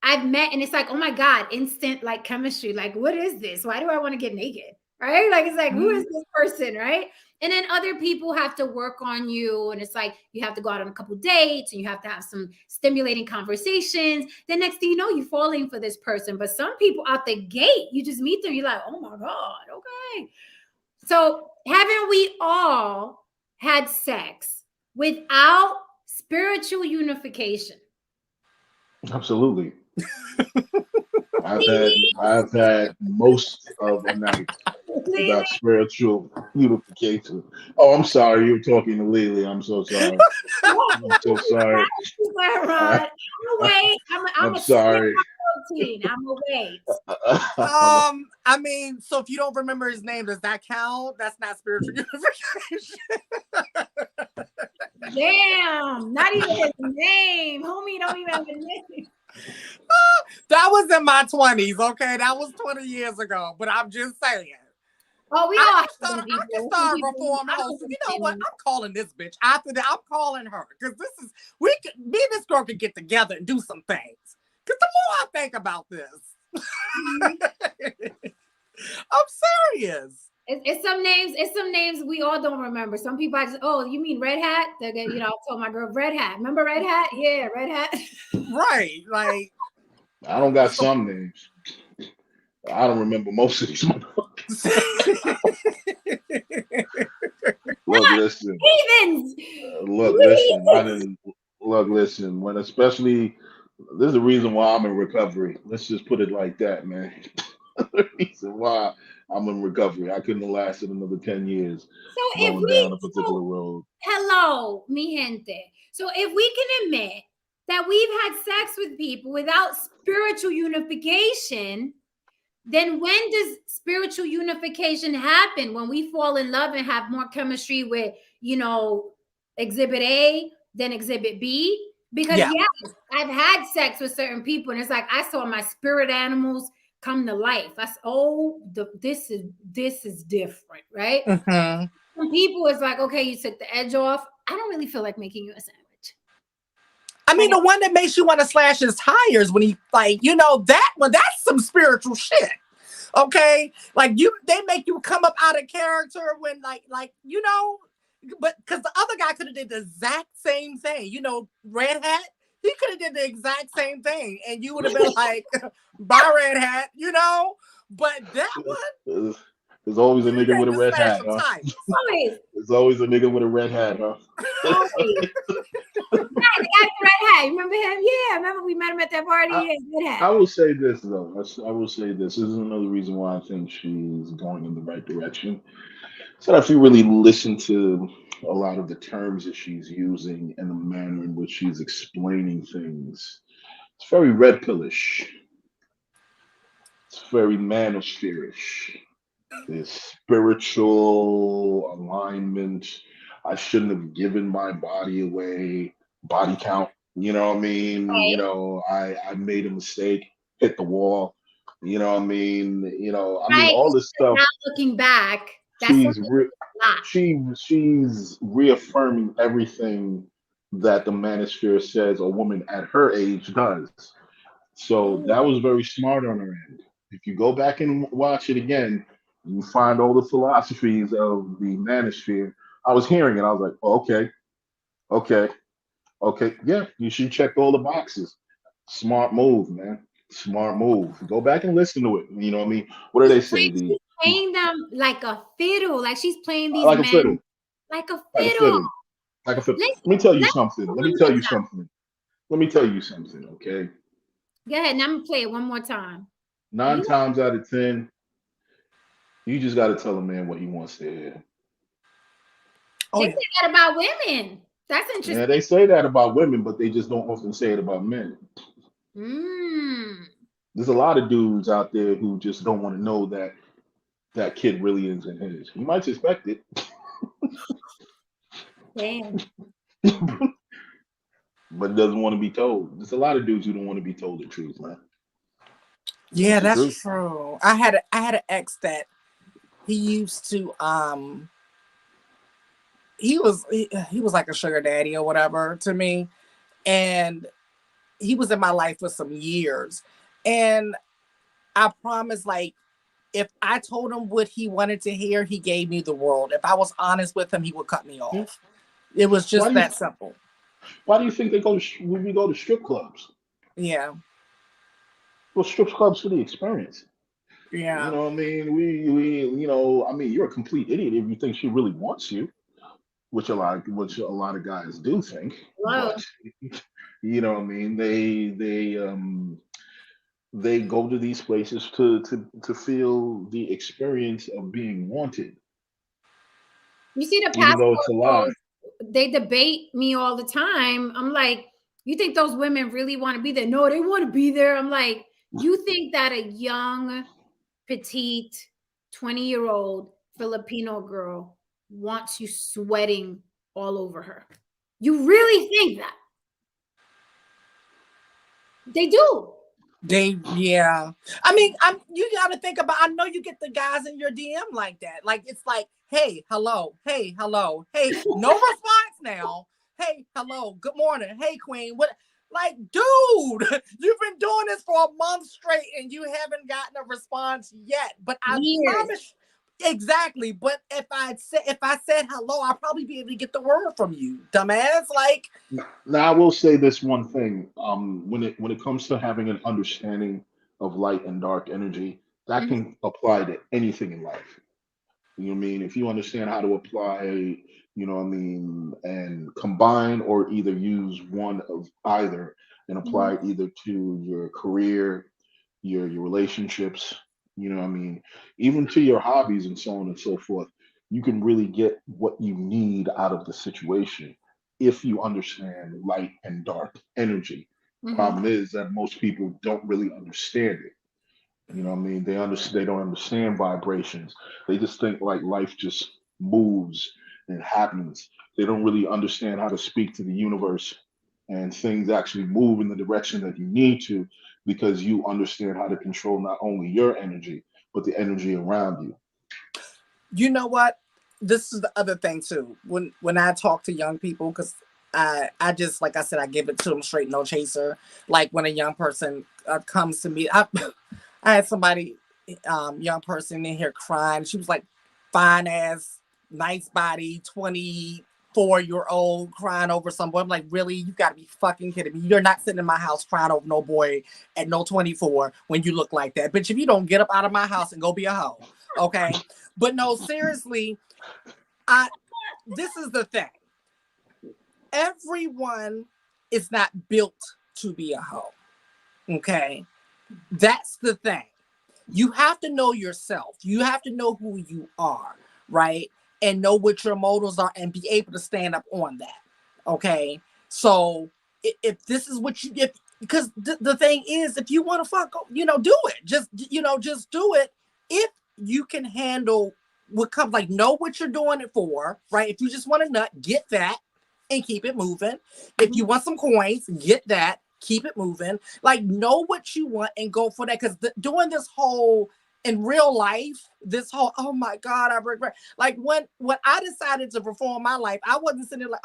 Speaker 1: I've met, and it's like, oh my God, instant like chemistry. Like, what is this? Why do I want to get naked? Right? Like, it's like, who is this person? Right? And then other people have to work on you. And it's like, you have to go out on a couple dates and you have to have some stimulating conversations. Then next thing you know, you're falling for this person. But some people out the gate, you just meet them. You're like, oh my God. Okay. So haven't we all had sex without spiritual unification?
Speaker 3: Absolutely. I've had most of the night without spiritual unification. Oh, I'm sorry. You're talking to Lily. I'm so sorry. I'm so sorry. I'm sorry.
Speaker 1: I'm away.
Speaker 2: I mean, so if you don't remember his name, does that count? That's not spiritual unification.
Speaker 1: Damn, not even his name. Homie don't even have a name.
Speaker 2: That was in my 20s, okay? That was 20 years ago, but I'm just saying.
Speaker 1: Oh,
Speaker 2: I can start reforming. You know what? I'm calling this bitch. After that, I'm calling her. Because me and this girl can get together and do some things. Because the more I think about this, I'm serious.
Speaker 1: It's some names we all don't remember. Some people I just, oh, you mean Red Hat? I told my girl Red Hat. Remember Red Hat? Yeah, Red Hat.
Speaker 2: Right. Like,
Speaker 3: I don't got some names. I don't remember most of these motherfuckers. Look, listen.
Speaker 1: Heathens.
Speaker 3: Listen. When especially, there's a reason why I'm in recovery. Let's just put it like that, man. The reason why I'm in recovery. I couldn't have lasted another 10 years going down a particular road.
Speaker 1: Hello, mi gente. So if we can admit that we've had sex with people without spiritual unification, then when does spiritual unification happen? When we fall in love and have more chemistry with, exhibit A than exhibit B? Because yes, I've had sex with certain people and it's like, I saw my spirit animals come to life. This is different, right? some people, it's like, okay, you took the edge off. I don't really feel like making you a sandwich.
Speaker 2: I mean, the one that makes you want to slash his tires when he, like, you know, that one, that's some spiritual shit. Okay, like they make you come up out of character when, like you know, but because the other guy could have did the exact same thing. You know, Red Hat, he could have did the exact same thing, and you would have been like, "Bye, Red Hat," you know. But that one,
Speaker 3: There's always a
Speaker 2: you
Speaker 3: nigga
Speaker 2: came
Speaker 3: with a
Speaker 2: to
Speaker 3: red
Speaker 2: slash
Speaker 3: hat,
Speaker 2: some
Speaker 3: huh?
Speaker 2: tires.
Speaker 1: Always,
Speaker 3: There's always a nigga with a red hat, huh?
Speaker 1: always. Right, the guy with the red hat. You remember him? Yeah, remember we met him at that party?
Speaker 3: I,
Speaker 1: Yeah, red hat.
Speaker 3: I will say this though. I will say this. This is another reason why I think she's going in the right direction. So if you really listen to a lot of the terms that she's using and the manner in which she's explaining things, it's very red pillish. It's very manosphere-ish. This spiritual alignment. I shouldn't have given my body away. Body count. You know what I mean? You
Speaker 1: Right,
Speaker 3: know, I made a mistake, hit the wall. You know what I mean?
Speaker 1: right.
Speaker 3: All this stuff.
Speaker 1: Not looking back, that's
Speaker 3: She's
Speaker 1: something
Speaker 3: re-
Speaker 1: a lot.
Speaker 3: she's reaffirming everything that the manosphere says a woman at her age does. So that was very smart on her end. If you go back and watch it again, you find all the philosophies of the manosphere. I was hearing it. I was like, oh, okay, okay, okay. Yeah, you should check all the boxes. Smart move, man. Smart move. Go back and listen to it. You know what I mean? What do they say?
Speaker 1: She's playing them like a fiddle, like she's playing these
Speaker 3: Like a
Speaker 1: men
Speaker 3: fiddle,
Speaker 1: like a
Speaker 3: like a
Speaker 1: fiddle.
Speaker 3: fiddle, like a fiddle.
Speaker 1: Listen,
Speaker 3: Let me tell you
Speaker 1: let
Speaker 3: something.
Speaker 1: me
Speaker 3: Let me
Speaker 1: one
Speaker 3: tell
Speaker 1: more
Speaker 3: you
Speaker 1: time.
Speaker 3: something. Let me tell you something. Okay.
Speaker 1: Go ahead, and I'm gonna play it one more time.
Speaker 3: Nine
Speaker 1: You
Speaker 3: times out of ten, you just got to tell a man what he wants to hear.
Speaker 2: Oh
Speaker 1: they
Speaker 2: yeah.
Speaker 1: say that about women. That's
Speaker 3: Yeah,
Speaker 1: interesting.
Speaker 3: they say that about women, but they just don't often say it about men.
Speaker 1: Mm,
Speaker 3: There's a lot of dudes out there who just don't want to know that that kid really isn't his. You might suspect it,
Speaker 1: damn.
Speaker 3: but doesn't want to be told. There's a lot of dudes who don't want to be told the truth, man. That's
Speaker 2: Yeah,
Speaker 3: the
Speaker 2: that's
Speaker 3: truth.
Speaker 2: true. I had an ex that he used to he was like a sugar daddy or whatever to me, and he was in my life for some years, and I promise, like, if I told him what he wanted to hear, he gave me the world. If I was honest with him, he would cut me
Speaker 3: Yeah.
Speaker 2: off. It was
Speaker 3: Why
Speaker 2: just
Speaker 3: do you
Speaker 2: that simple.
Speaker 3: Why do you think they go to when we go to strip clubs?
Speaker 2: Yeah,
Speaker 3: Well, strip clubs for the experience. You
Speaker 2: yeah.
Speaker 3: know what I mean? We you're a complete idiot if you think she really wants you, which a lot of guys do think.
Speaker 1: Whoa.
Speaker 3: But you know what I mean? They go to these places to feel the experience of being wanted,
Speaker 1: You see the
Speaker 3: even though it's
Speaker 1: passport
Speaker 3: a lie.
Speaker 1: photos, they debate me all the time. I'm like, you think those women really want to be there? No, they want to be there. I'm like, you think that a young, petite, 20-year-old Filipino girl wants you sweating all over her? You really think that? They do.
Speaker 2: Yeah. I mean, you got to think about. I know you get the guys in your DM like that. Like it's like, hey, hello, hey, hello, hey, no response now. Hey, hello, good morning, hey, queen. What? Like, dude, you've been doing this for a month straight and you haven't gotten a response yet. But I
Speaker 1: Years.
Speaker 2: promise, exactly. But if I said hello, I'd probably be able to get the word from you, dumbass. Like,
Speaker 3: Now, I will say this one thing. When it comes to having an understanding of light and dark energy, that
Speaker 1: Mhm.
Speaker 3: can apply to anything in life. You know what I mean? If you understand how to apply, you know what I mean, and combine or either use one of either and
Speaker 1: Mhm.
Speaker 3: apply it either to your career, your relationships, you know what I mean, even to your hobbies and so on and so forth, you can really get what you need out of the situation if you understand light and dark energy.
Speaker 1: Mhm.
Speaker 3: Problem is that most people don't really understand it. You know what I mean? They don't understand vibrations. They just think like life just moves and happens. They don't really understand how to speak to the universe and things actually move in the direction that you need to because you understand how to control not only your energy, but the energy around you.
Speaker 2: you know what? this is the other thing too. When I talk to young people, because I just, like I said, I give it to them straight, no chaser. Like when a young person comes to me, I had somebody, young person in here crying. She was like fine ass, nice body, 24-year-old crying over some boy. I'm like, really? You got to be fucking kidding me. You're not sitting in my house crying over no boy at no 24 when you look like that. Bitch, if you don't get up out of my house and go be a hoe, okay? But no, seriously, this is the thing. Everyone is not built to be a hoe, okay? That's the thing. You have to know yourself. You have to know who you are, right? And know what your motives are and be able to stand up on that. Okay. So if this is what you get, because the thing is, if you want to fuck, do it. Just do it. If you can handle what comes, like, know what you're doing it for, right? If you just want a nut, get that and keep it moving. If you want some coins, get that. Keep it moving. Like, know what you want and go for that. Because doing this whole in real life, this whole, oh my God, I regret. Like when I decided to perform my life, I wasn't sitting there like,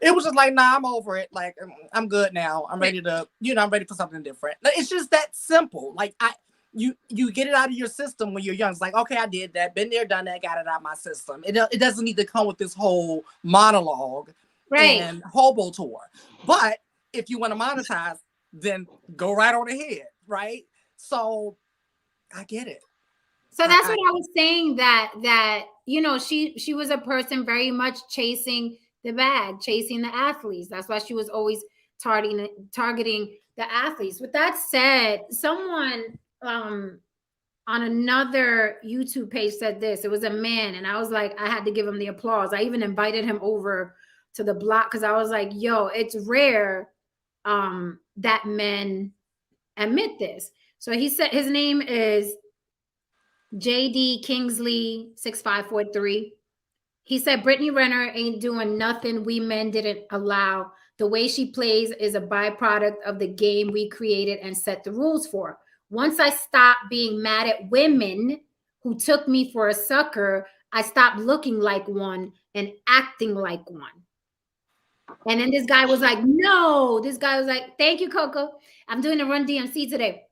Speaker 2: it was just like, nah, I'm over it. Like, I'm good now. I'm ready to, I'm ready for something different. It's just that simple. Like you get it out of your system when you're young. It's like, okay, I did that, been there, done that, got it out of my system. It doesn't need to come with this whole monologue. Right. And hobo tour. But if you want to monetize, then go right on ahead, right? So I get it.
Speaker 1: So that's what I was saying, that she was a person very much chasing the bag, chasing the athletes. That's why she was always targeting the athletes. With that said, someone on another YouTube page said this. It was a man, and I was like, I had to give him the applause. I even invited him over to the block because I was like, yo, it's rare that men admit this. So he said, his name is JD Kingsley 6543. He said, Brittany Renner ain't doing nothing we men didn't allow. The way she plays is a byproduct of the game we created and set the rules for. Once I stopped being mad at women who took me for a sucker, I stopped looking like one and acting like one. And then this guy was like, no. This guy was like, thank you, Coco. I'm doing a Run DMC today.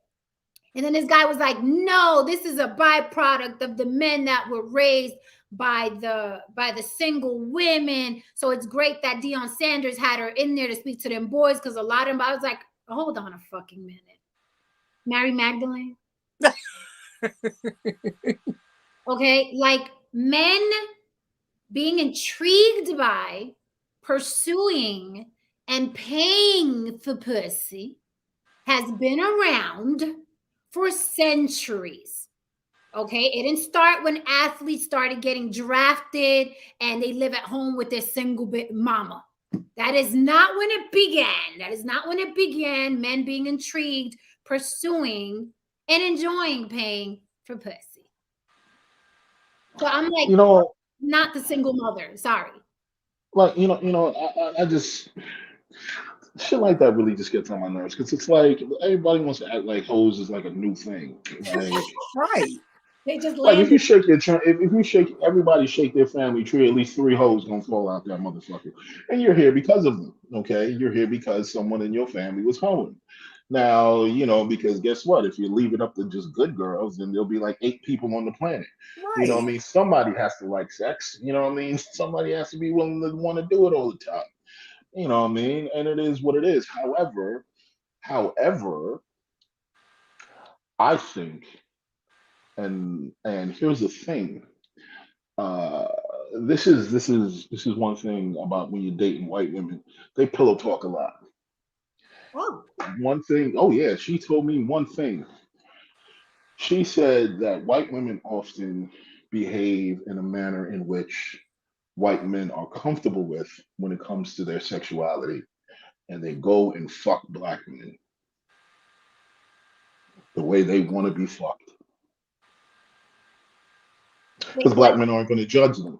Speaker 1: And then this guy was like, no, this is a byproduct of the men that were raised by the single women. So it's great that Deion Sanders had her in there to speak to them boys, because a lot of them, I was like, hold on a fucking minute. Mary Magdalene? Okay, like men being intrigued by, pursuing, and paying for pussy has been around for centuries. Okay, it didn't start when athletes started getting drafted and they live at home with their single mama. That is not when it began. That is not when it began. Men being intrigued, pursuing, and enjoying paying for pussy. So I'm like, not the single mother. Sorry.
Speaker 3: Like, I just, shit like that really just gets on my nerves, because it's like everybody wants to act like hoes is like a new thing. Like,
Speaker 2: right.
Speaker 1: They just
Speaker 3: like
Speaker 1: landed.
Speaker 3: if you shake everybody shake their family tree, at least 3 hoes gonna fall out that motherfucker. And you're here because of them, okay? You're here because someone in your family was hoeing. Now, because guess what? If you leave it up to just good girls, then there'll be like 8 people on the planet. Right. You know what I mean? Somebody has to like sex. You know what I mean? Somebody has to be willing to want to do it all the time. You know what I mean? And it is what it is. However, I think, and here's the thing. This is one thing about when you're dating white women. They pillow talk a lot.
Speaker 1: Oh.
Speaker 3: One thing. Oh yeah, she told me one thing. She said that white women often behave in a manner in which white men are comfortable with when it comes to their sexuality, and they go and fuck black men the way they want to be fucked. Because black men aren't going to judge them.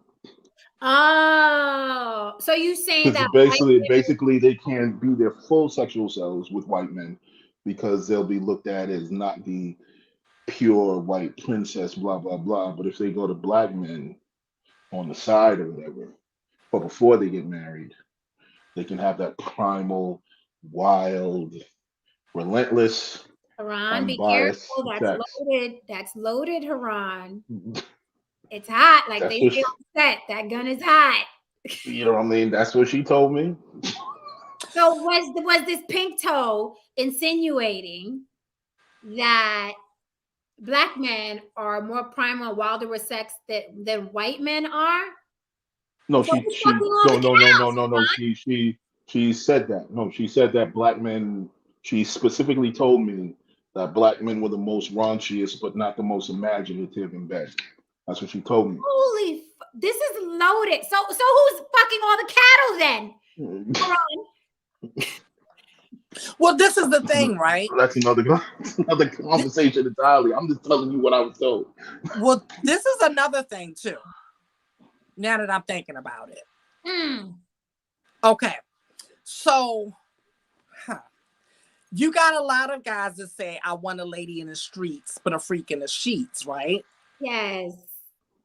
Speaker 1: Oh, so you saying that
Speaker 3: basically they can't be their full sexual selves with white men, because they'll be looked at as not the pure white princess, blah blah blah. But if they go to black men on the side or whatever, but before they get married, they can have that primal, wild, relentless,
Speaker 1: Haran, be
Speaker 3: unbiased
Speaker 1: careful. That's
Speaker 3: sex.
Speaker 1: loaded. That's loaded, Haran. It's hot. Like
Speaker 3: That's
Speaker 1: they
Speaker 3: what
Speaker 1: say
Speaker 3: she,
Speaker 1: on set. That gun is hot.
Speaker 3: you know what I mean. That's what she told me.
Speaker 1: So was this pink toe insinuating that black men are more primal and wilder with sex than white men are?
Speaker 3: No,
Speaker 1: So
Speaker 3: she
Speaker 1: who's fucking
Speaker 3: she
Speaker 1: all
Speaker 3: no
Speaker 1: the
Speaker 3: no no no
Speaker 1: cows,
Speaker 3: no no.
Speaker 1: Haran?
Speaker 3: She said that. No, she said that black men. She specifically told me that black men were the most raunchiest, but not the most imaginative in bed. That's what she told me.
Speaker 1: This is loaded. So who's fucking all the cattle then? Haran?
Speaker 2: Well, this is the thing, right?
Speaker 3: That's another conversation entirely. I'm just telling you what I was told.
Speaker 2: Well, this is another thing too. Now that I'm thinking about it. Okay. So, you got a lot of guys that say, I want a lady in the streets, but a freak in the sheets, right?
Speaker 1: Yes.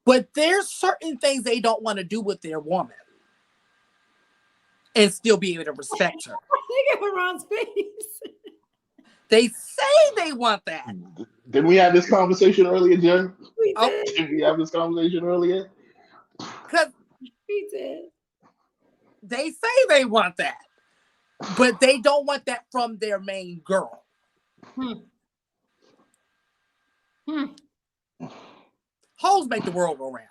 Speaker 2: But there's certain things they don't want to do with their woman and still be able to respect her.
Speaker 1: Look at Haran's face.
Speaker 2: They say they want that.
Speaker 3: Didn't we have this conversation earlier, Jen?
Speaker 1: We
Speaker 2: Oh.
Speaker 1: did.
Speaker 3: Did we have this conversation earlier?
Speaker 2: Because
Speaker 1: We did.
Speaker 2: they say they want that, but they don't want that from their main girl. Hoes make the world go round.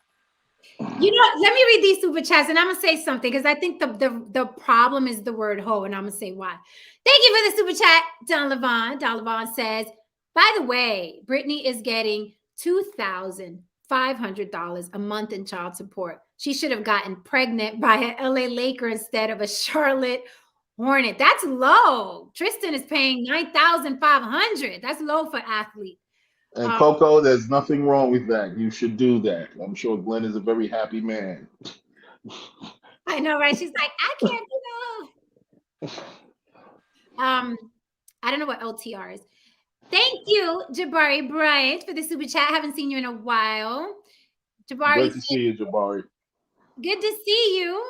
Speaker 1: You know, let me read these super chats and I'm gonna say something because I think the problem is the word hoe, and I'm gonna say why. Thank you for the super chat, Don Levon. Don Levon says, by the way, Brittany is getting $2,500 a month in child support. She should have gotten pregnant by an LA Laker instead of a Charlotte Hornet. That's low. Tristan is paying $9,500. That's low for athletes.
Speaker 3: And Coco, there's nothing wrong with that. You should do that. I'm sure Glenn is a very happy man.
Speaker 1: I know, right? She's like, I can't do that. I don't know what LTR is. Thank you, Jabari Bryant, for the super chat. Haven't seen you in a while. Jabari,
Speaker 3: Great to see you, Jabari.
Speaker 1: Good to see you.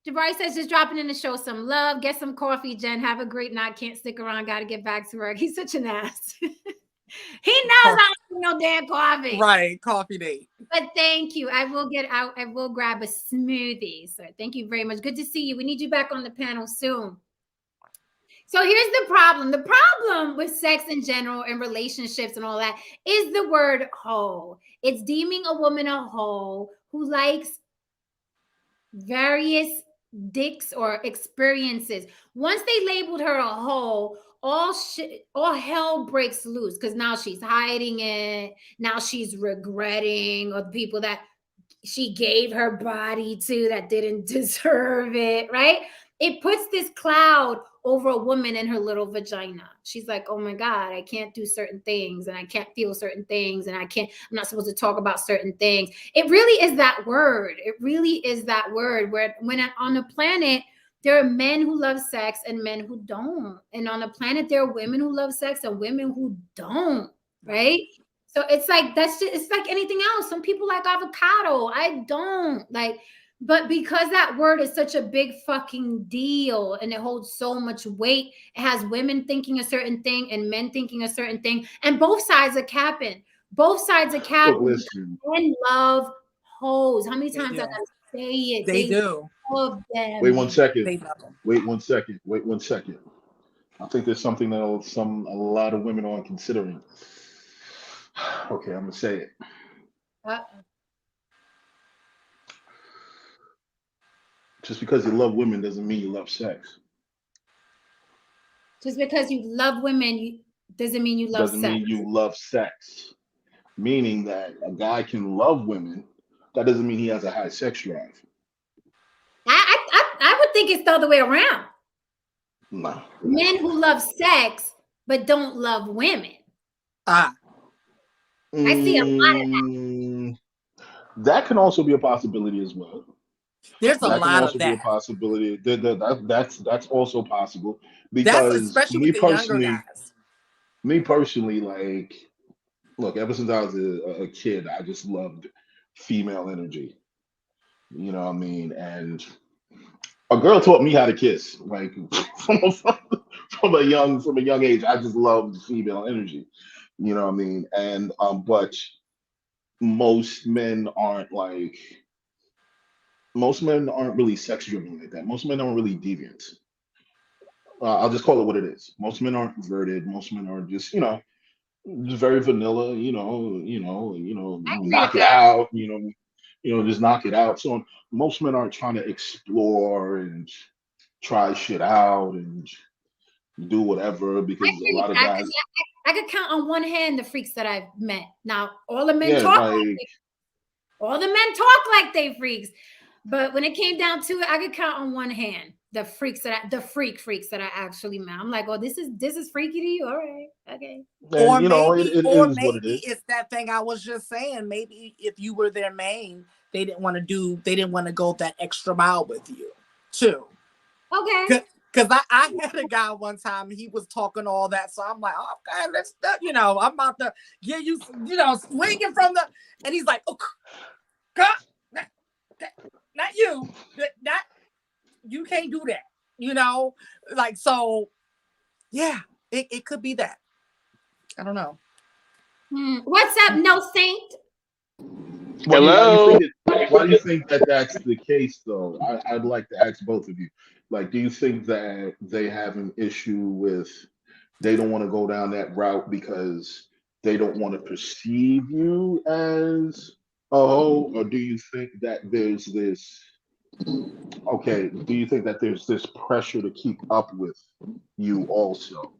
Speaker 1: Jabari says, just dropping in to show some love. Get some coffee, Jen. Have a great night. Can't stick around. Got to get back to work. He's such an ass. He knows I don't need no damn coffee.
Speaker 2: Right, coffee date.
Speaker 1: But thank you. I will get out. I will grab a smoothie. So thank you very much. Good to see you. We need you back on the panel soon. So here's the problem. The problem with sex in general and relationships and all that is the word hoe. It's deeming a woman a hoe who likes various dicks or experiences. Once they labeled her a hoe, all hell breaks loose because now she's hiding it. Now she's regretting of people that she gave her body to that didn't deserve it, right? It puts this cloud over a woman and her little vagina. She's like, oh my God, I can't do certain things and I can't feel certain things and I'm not supposed to talk about certain things. It really is that word. It really is that word where when on the planet, there are men who love sex and men who don't. And on the planet, there are women who love sex and women who don't, right? So it's like, it's like anything else. Some people like avocado. I don't like, but because that word is such a big fucking deal and it holds so much weight, it has women thinking a certain thing and men thinking a certain thing. And both sides are capping. Both sides are capping. Men love hoes. How many times I gotta say it?
Speaker 2: They do.
Speaker 1: Love them.
Speaker 3: Wait 1 second.
Speaker 2: They love them.
Speaker 3: Wait 1 second. Wait 1 second. I think there's something that a lot of women aren't considering. Okay, I'm gonna say it. Just because you love women doesn't mean you love sex.
Speaker 1: Just because you love women doesn't mean you love sex.
Speaker 3: Doesn't mean you love sex. Meaning that a guy can love women, that doesn't mean he has a high sex drive.
Speaker 1: I would think it's the other way around.
Speaker 3: No.
Speaker 1: Men who love sex but don't love women. I see a lot of that.
Speaker 3: That can also be a possibility as well.
Speaker 2: There's a lot of that. That can also be a
Speaker 3: possibility. That's also possible.
Speaker 2: That's
Speaker 3: Because
Speaker 2: especially with the younger guys.
Speaker 3: Me personally, like, look, ever since I was a kid, I just loved female energy. You know what I mean? And a girl taught me how to kiss. Like from a young age, I just loved female energy. You know what I mean? And but most men aren't like most men aren't really sex driven like that. Most men aren't really deviant. I'll just call it what it is. Most men aren't perverted. Most men are just, just very vanilla.
Speaker 1: I agree with
Speaker 3: Knock it
Speaker 1: that.
Speaker 3: out. Just knock it out. So most men aren't trying to explore and try shit out and do whatever
Speaker 1: I
Speaker 3: because a
Speaker 1: agree
Speaker 3: lot
Speaker 1: with
Speaker 3: of
Speaker 1: that because
Speaker 3: guys,
Speaker 1: I could count on one hand the freaks that I've met. Now, all the men
Speaker 3: yeah,
Speaker 1: talk
Speaker 3: like
Speaker 1: all the men talk like they freaks, but when it came down to it, I could count on one hand the freaks that I actually met. I'm like, oh, this is freaky to you. All right, okay.
Speaker 3: and it
Speaker 2: Or
Speaker 3: is what it
Speaker 2: maybe
Speaker 3: is.
Speaker 2: it's that thing I was just saying. Maybe if you were their main, they didn't want to go that extra mile with you too.
Speaker 1: Okay.
Speaker 2: Because I had a guy one time, he was talking all that. So I'm like, oh, okay, I'm about to get you, swinging from the, and he's like, oh, God, not you, not, you can't do that, like, so, yeah, it could be that. I don't know.
Speaker 1: What's up, no saint?
Speaker 5: Hello.
Speaker 3: Why do you think that that's the case though? I'd like to ask both of you. Like, do you think that they have an issue with they don't want to go down that route because they don't want to perceive you as a hoe, or do you think that there's this okay, do you think that there's this pressure to keep up with you also?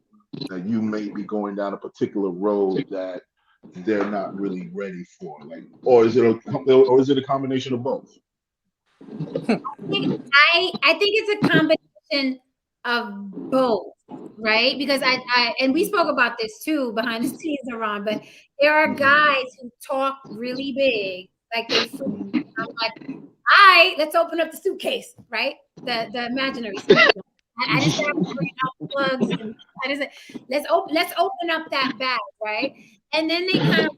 Speaker 3: That you may be going down a particular road that they're not really ready for, like, or is it a combination of both?
Speaker 1: I think it's a combination of both, right? Because I and we spoke about this too behind the scenes, around, but there are guys who talk really big, like they freak. I'm like, all right, let's open up the suitcase, right? The imaginary suitcase. I just have to bring out plugs and I just let's open up that bag, right? And then they kind of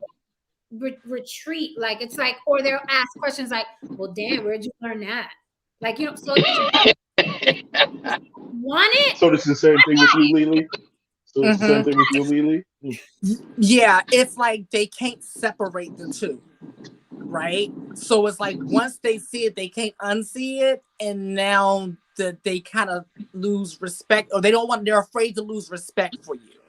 Speaker 1: retreat, like it's like, or they'll ask questions like, "Well, damn, where'd you learn that?" Like, so if you want it,
Speaker 3: So it's the same thing with you, Lily. So it's the same
Speaker 2: Mm-hmm.
Speaker 3: thing with you, Lily.
Speaker 2: Yeah, it's like they can't separate the two, right? So it's like once they see it, they can't unsee it, and now that they kind of lose respect, or they're afraid to lose respect for you,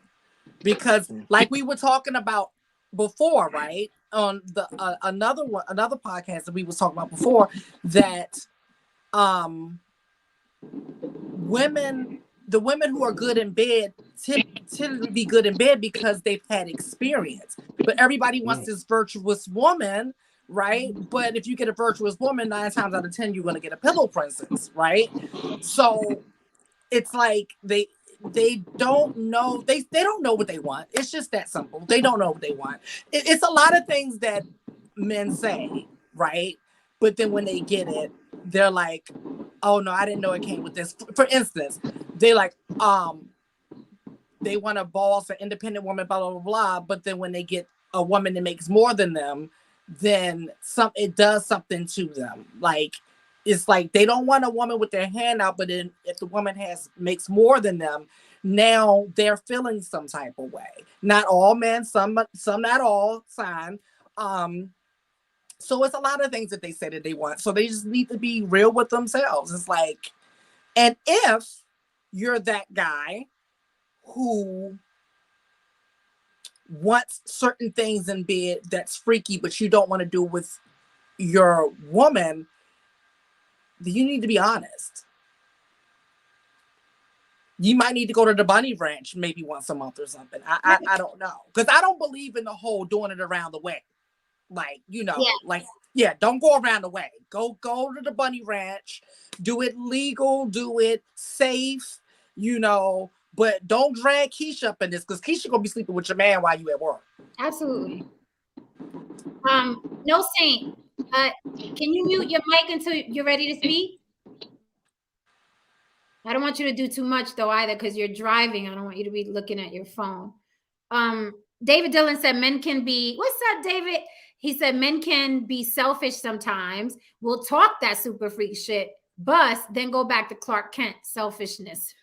Speaker 2: because like we were talking about before, right? On the another podcast that we was talking about before, that the women who are good in bed tend to be good in bed because they've had experience. But everybody wants this virtuous woman, right? But if you get a virtuous woman, 9 times out of 10, you're going to get a pillow princess, right? So it's like they don't know, they don't know what they want. It's just that simple. They don't know what they want. It's a lot of things that men say, right? But then when they get it, they're like, oh no, I didn't know it came with this. For instance, they like they want a boss, an independent woman, blah blah blah blah. But then when they get a woman that makes more than them, then it does something to them. Like, it's like they don't want a woman with their hand out, but then if the woman makes more than them, now they're feeling some type of way. Not all men, some not all, sign. So it's a lot of things that they say that they want. So they just need to be real with themselves. It's like, and if you're that guy who wants certain things in bed that's freaky, but you don't want to do with your woman, you need to be honest. You might need to go to the bunny ranch maybe once a month or something. I don't know. Because I don't believe in the whole doing it around the way. Like, don't go around the way. Go to the bunny ranch. Do it legal. Do it safe, but don't drag Keisha up in this, because Keisha gonna be sleeping with your man while you at work.
Speaker 1: Absolutely. No saint. Can you mute your mic until you're ready to speak? I don't want you to do too much though either, because you're driving. I don't want you to be looking at your phone. David Dillon said men can be, what's up, David? He said men can be selfish sometimes. We'll talk that super freak shit, bust, then go back to Clark Kent selfishness.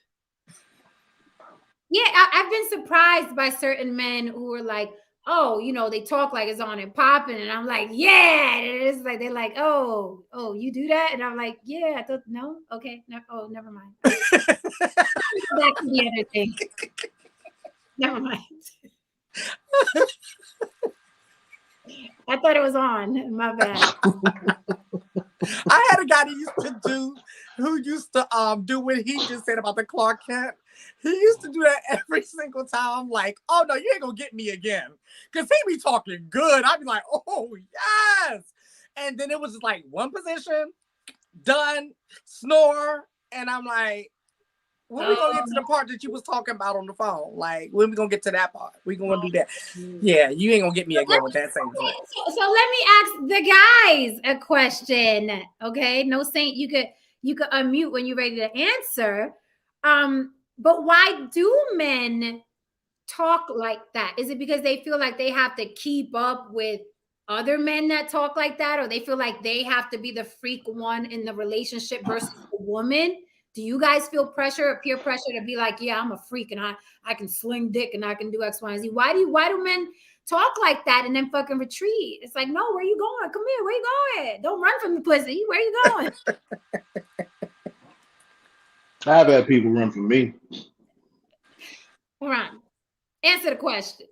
Speaker 1: Yeah, I've been surprised by certain men who are like, oh, you know, they talk like it's on and popping, and I'm like, yeah, and it's like they're like, oh, you do that, and I'm like, yeah, I thought no, okay, no, oh, never mind. Back to the other thing. Never mind. I thought it was on. My bad.
Speaker 2: I had a guy who used to do what he just said about the Clark Kent. He used to do that every single time. I'm like, oh no, you ain't gonna get me again. Cause he be talking good. I'd be like, oh yes. And then it was just like one position, done, snore. And I'm like, when we gonna get to the part that you was talking about on the phone? Like, when we gonna get to that part? We gonna do that. Yeah, you ain't gonna get me again with that same thing.
Speaker 1: So let me ask the guys a question. Okay. No Saint, you could unmute when you're ready to answer. But why do men talk like that? Is it because they feel like they have to keep up with other men that talk like that, or they feel like they have to be the freak one in the relationship versus the woman? Do you guys feel pressure, peer pressure to be like, yeah, I'm a freak and I can sling dick and I can do X, Y, and Z? Why do men talk like that and then fucking retreat? It's like, no, where you going? Come here, where you going? Don't run from the pussy. Where you going?
Speaker 3: I've had people run from me.
Speaker 1: All right. Answer the question.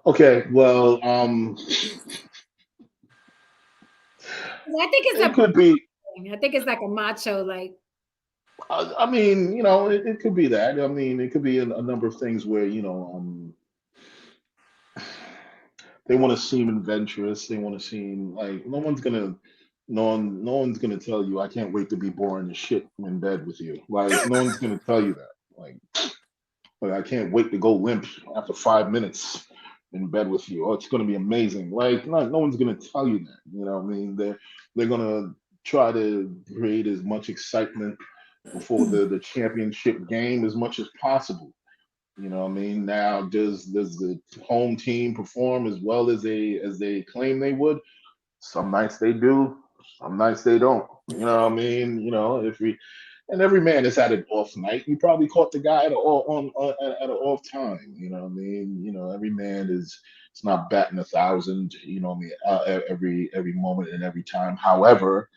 Speaker 3: Okay, well,
Speaker 1: I think
Speaker 3: it could be.
Speaker 1: I think it's like a macho, like.
Speaker 3: I mean, you know, it could be that. I mean, it could be a number of things where, you know, they want to seem adventurous. They want to seem like no one's gonna tell you I can't wait to be boring as shit in bed with you. Like no one's gonna tell you that. Like I can't wait to go limp after 5 minutes in bed with you. Oh, it's gonna be amazing. Like no one's gonna tell you that. You know what I mean? They're gonna try to create as much excitement before the championship game as much as possible. You know what I mean? Now, does the home team perform as well as they claim they would? Some nights they do, some nights they don't. You know what I mean? You know, every man has had an off night. You probably caught the guy at an off time. You know what I mean? You know, every man it's not batting 1,000. You know what I mean? Every moment and every time. However,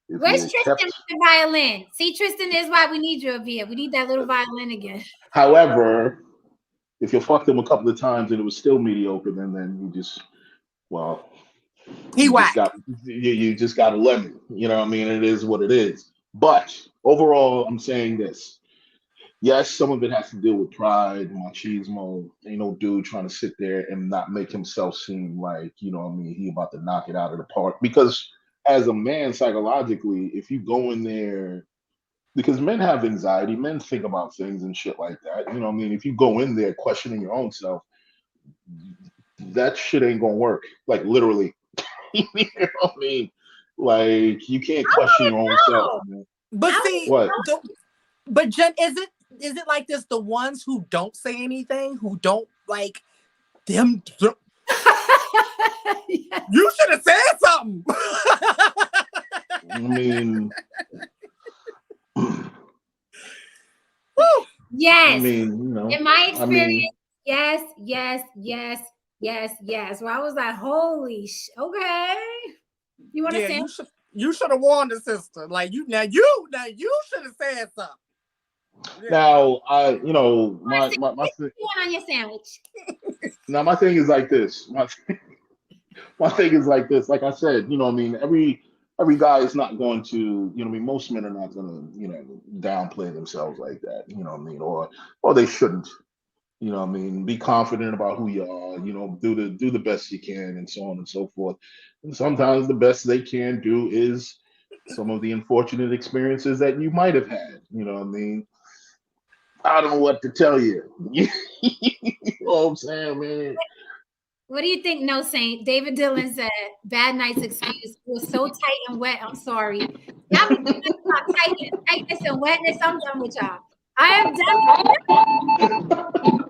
Speaker 1: where's Tristan with the violin? See, Tristan is why we need you up here. We need that little violin again.
Speaker 3: However, if you fucked him a couple of times and it was still mediocre, then you just you just got a lemon. You know what I mean? It is what it is. But overall, I'm saying this. Yes, some of it has to deal with pride, machismo. Ain't no dude trying to sit there and not make himself seem like, you know what I mean, he about to knock it out of the park. Because as a man, psychologically, if you go in there, because men have anxiety, men think about things and shit like that. You know what I mean? If you go in there questioning your own self, that shit ain't gonna work. Like literally. You know what I mean? Like you can't question your own self, man.
Speaker 2: But see,
Speaker 3: what?
Speaker 2: But Jen, is it like this? The ones who don't say anything, who don't like them.
Speaker 1: Yes.
Speaker 2: You should have said something.
Speaker 3: I mean,
Speaker 1: yes.
Speaker 3: I mean, you know,
Speaker 1: in my experience, yes. Well, I was like, holy okay. You want to say?
Speaker 2: You should have warned the sister. Like you should have said something. Yeah.
Speaker 3: Now, my
Speaker 1: thing on your sandwich.
Speaker 3: Now my thing is like this. My thing is like this. Like I said, you know what I mean? Every guy is not going to, you know what I mean? Most men are not going to, you know, downplay themselves like that, you know what I mean? Or they shouldn't, you know what I mean? Be confident about who you are, you know, do the best you can and so on and so forth. And sometimes the best they can do is some of the unfortunate experiences that you might have had, you know what I mean? I don't know what to tell you. You know what I'm saying, man?
Speaker 1: What do you think, No Saint? David Dillon said, bad night's excuse. It was so tight and wet. I'm sorry. Y'all be thinking about tightness and wetness. I'm done with y'all. I am done.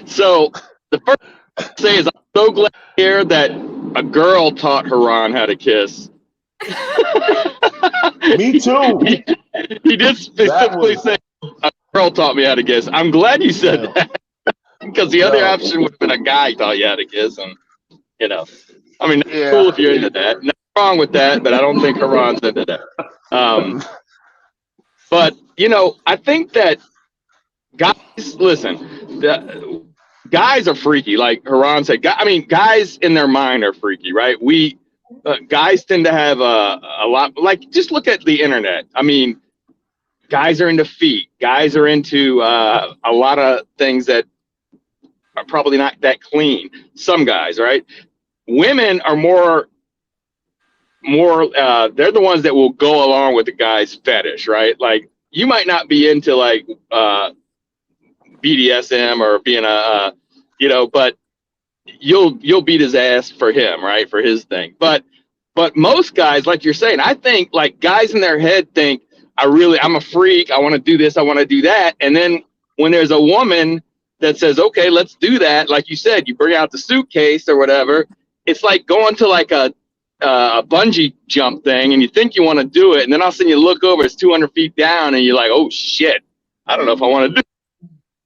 Speaker 5: So the first thing I say is I'm so glad to hear that a girl taught Haran how to kiss.
Speaker 3: Me too.
Speaker 5: He did
Speaker 3: That
Speaker 5: specifically
Speaker 3: was
Speaker 5: say a girl taught me how to kiss. I'm glad you said
Speaker 3: yeah,
Speaker 5: that because the other
Speaker 3: yo,
Speaker 5: option would have been a guy taught you how to kiss, and I mean, that's cool
Speaker 3: yeah.
Speaker 5: if you're into that. Nothing wrong with that, but I don't think Haran's into that. But I think that guys, listen, guys are freaky. Like Haran said, I mean, guys in their mind are freaky, right? We guys tend to have a lot. Like, just look at the internet. I mean, guys are into feet. Guys are into a lot of things that are probably not that clean. Some guys, right? Women are more. They're the ones that will go along with the guy's fetish, right? Like, you might not be into like BDSM or being but you'll beat his ass for him, right? For his thing. But most guys, like you're saying, I think like guys in their head think, I'm a freak. I want to do this. I want to do that. And then when there's a woman that says, okay, let's do that. Like you said, you bring out the suitcase or whatever. It's like going to like a bungee jump thing and you think you want to do it. And then all of a sudden you look over, it's 200 feet down and you're like, oh shit, I don't know if I want to do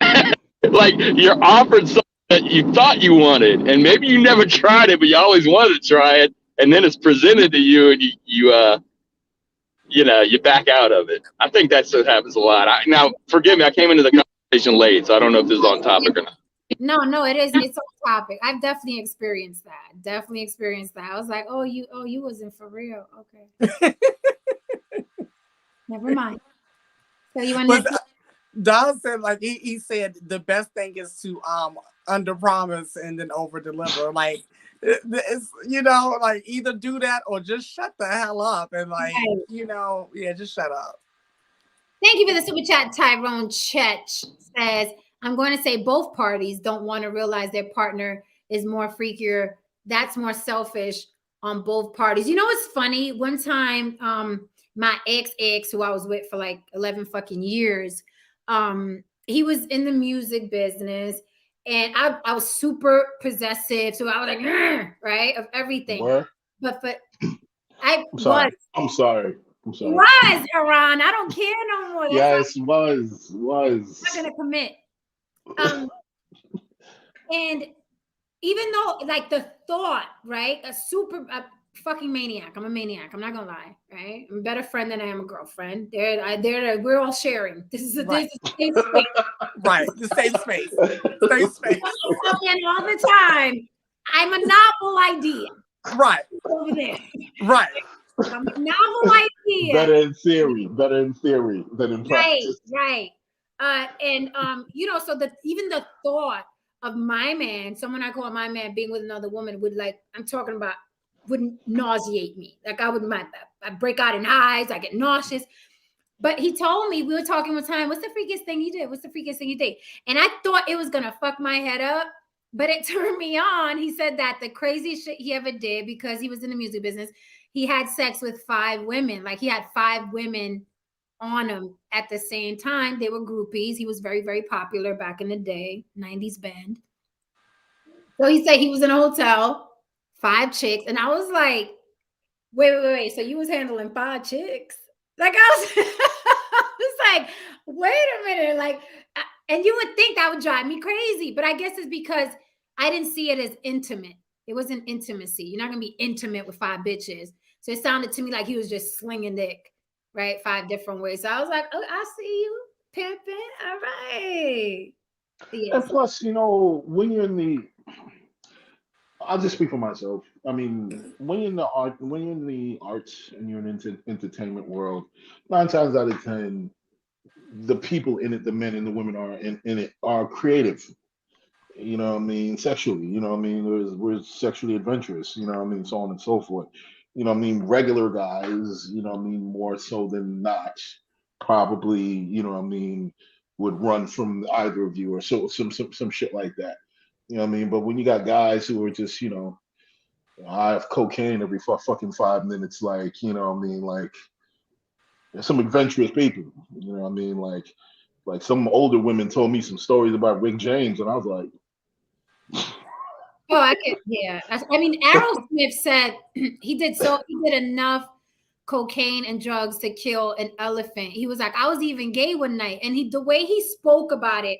Speaker 5: it. Like, you're offered something that you thought you wanted, and maybe you never tried it, but you always wanted to try it, and then it's presented to you, and you back out of it. I think that's what happens a lot. Now, forgive me, I came into the conversation late, so I don't know if this is on topic or not.
Speaker 1: No, it is. It's on topic. I've definitely experienced that. I was like, oh, you wasn't for real. Okay. Never mind. So you want to
Speaker 2: Don said, like he said, the best thing is to under promise and then over deliver. Like it's like either do that or just shut the hell up and like just shut up.
Speaker 1: Thank you for the super chat. Tyrone Chetch says, I'm going to say both parties don't want to realize their partner is more freakier. That's more selfish on both parties. You know what's funny? One time, my ex, who I was with for like 11 fucking years, he was in the music business and I was super possessive. So I was like, right, of everything.
Speaker 3: Where?
Speaker 1: But
Speaker 3: I'm sorry.
Speaker 1: Was Iran? I don't care no more.
Speaker 3: Yes, was.
Speaker 1: I'm not gonna commit. And even though, like, the thought, right? A fucking maniac. I'm a maniac. I'm not gonna lie, right? I'm a better friend than I am a girlfriend. We're all sharing. This is a safe space.
Speaker 2: Right, the safe space. Safe space.
Speaker 1: And all the time, I'm a novel idea.
Speaker 2: Right.
Speaker 1: Over there.
Speaker 2: Right.
Speaker 1: I'm a novel idea.
Speaker 3: Better in theory than in practice.
Speaker 1: Right. So even the thought of my man, someone I call my man, being with another woman would nauseate me. Like I break out in hives, I get nauseous. But he told me, we were talking one time, what's the freakiest thing you did? And I thought it was gonna fuck my head up, but it turned me on. He said that the craziest shit he ever did, because he was in the music business, he had sex with 5 women. Like, he had 5 women on him at the same time. They were groupies. He was very, very popular back in the day, 90s band. So he said he was in a hotel, 5 chicks. And I was like, wait. So you was handling 5 chicks? Like, I was like, wait a minute. Like, and you would think that would drive me crazy. But I guess it's because I didn't see it as intimate. It wasn't intimacy. You're not going to be intimate with 5 bitches. So it sounded to me like he was just slinging dick, right? 5 different ways. So I was like, oh, I see you, pimping. All right. Yes.
Speaker 3: And plus, when you're in the, I'll just speak for myself. I mean, when you're in the arts and you're in the entertainment world, 9 times out of 10, the people in it, the men and the women are in it, are creative. Sexually, we're sexually adventurous, so on and so forth. Regular guys, more so than not, probably, would run from either of you or some shit like that. But when you got guys who are just, I have cocaine every fucking 5 minutes, like, like some adventurous people, like Like some older women told me some stories about Rick James, and I was like,
Speaker 1: Oh, I could, yeah. I mean, Aerosmith said he did enough cocaine and drugs to kill an elephant. He was like, I was even gay one night, and the way he spoke about it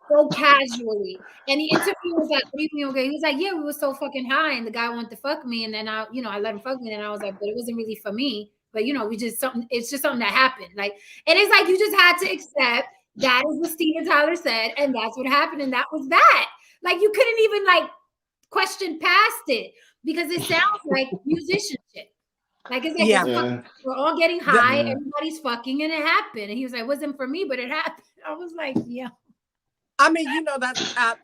Speaker 1: so casually, and the interview was like, "What do you mean okay?" He was like, "Yeah, we were so fucking high, and the guy wanted to fuck me, and then I let him fuck me, and I was like, but it wasn't really for me, but we just something. It's just something that happened, like, and it's like you just had to accept that is what Steven Tyler said, and that's what happened, and that was that. Like you couldn't even like question past it because it sounds like musicianship. Like it's like
Speaker 2: Yeah.
Speaker 1: we're all getting high,
Speaker 3: Yeah.
Speaker 1: everybody's fucking, and it happened. And he was like, it wasn't for me, but it happened. I was like, yeah.
Speaker 2: I mean, that's I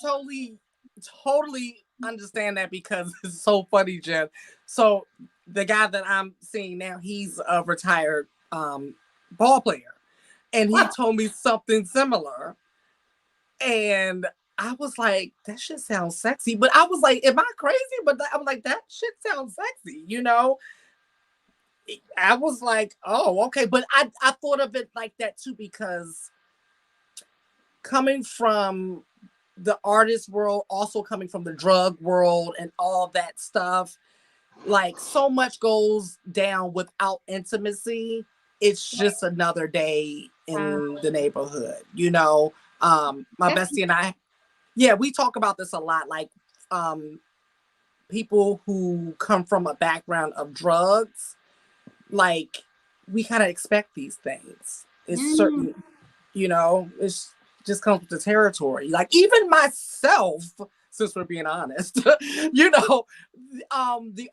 Speaker 2: totally understand that because it's so funny, Jen. So the guy that I'm seeing now, he's a retired ball player, and he told me something similar, and I was like, that shit sounds sexy. But I was like, am I crazy? But I was like, that shit sounds sexy, I was like, oh, okay. But I thought of it like that too, because coming from the artist world, also coming from the drug world and all that stuff, like so much goes down without intimacy. It's just another day in the neighborhood, my bestie and I, we talk about this a lot. Like, people who come from a background of drugs, like we kind of expect these things. It's certain, it's just comes with the territory. Like even myself, since we're being honest, the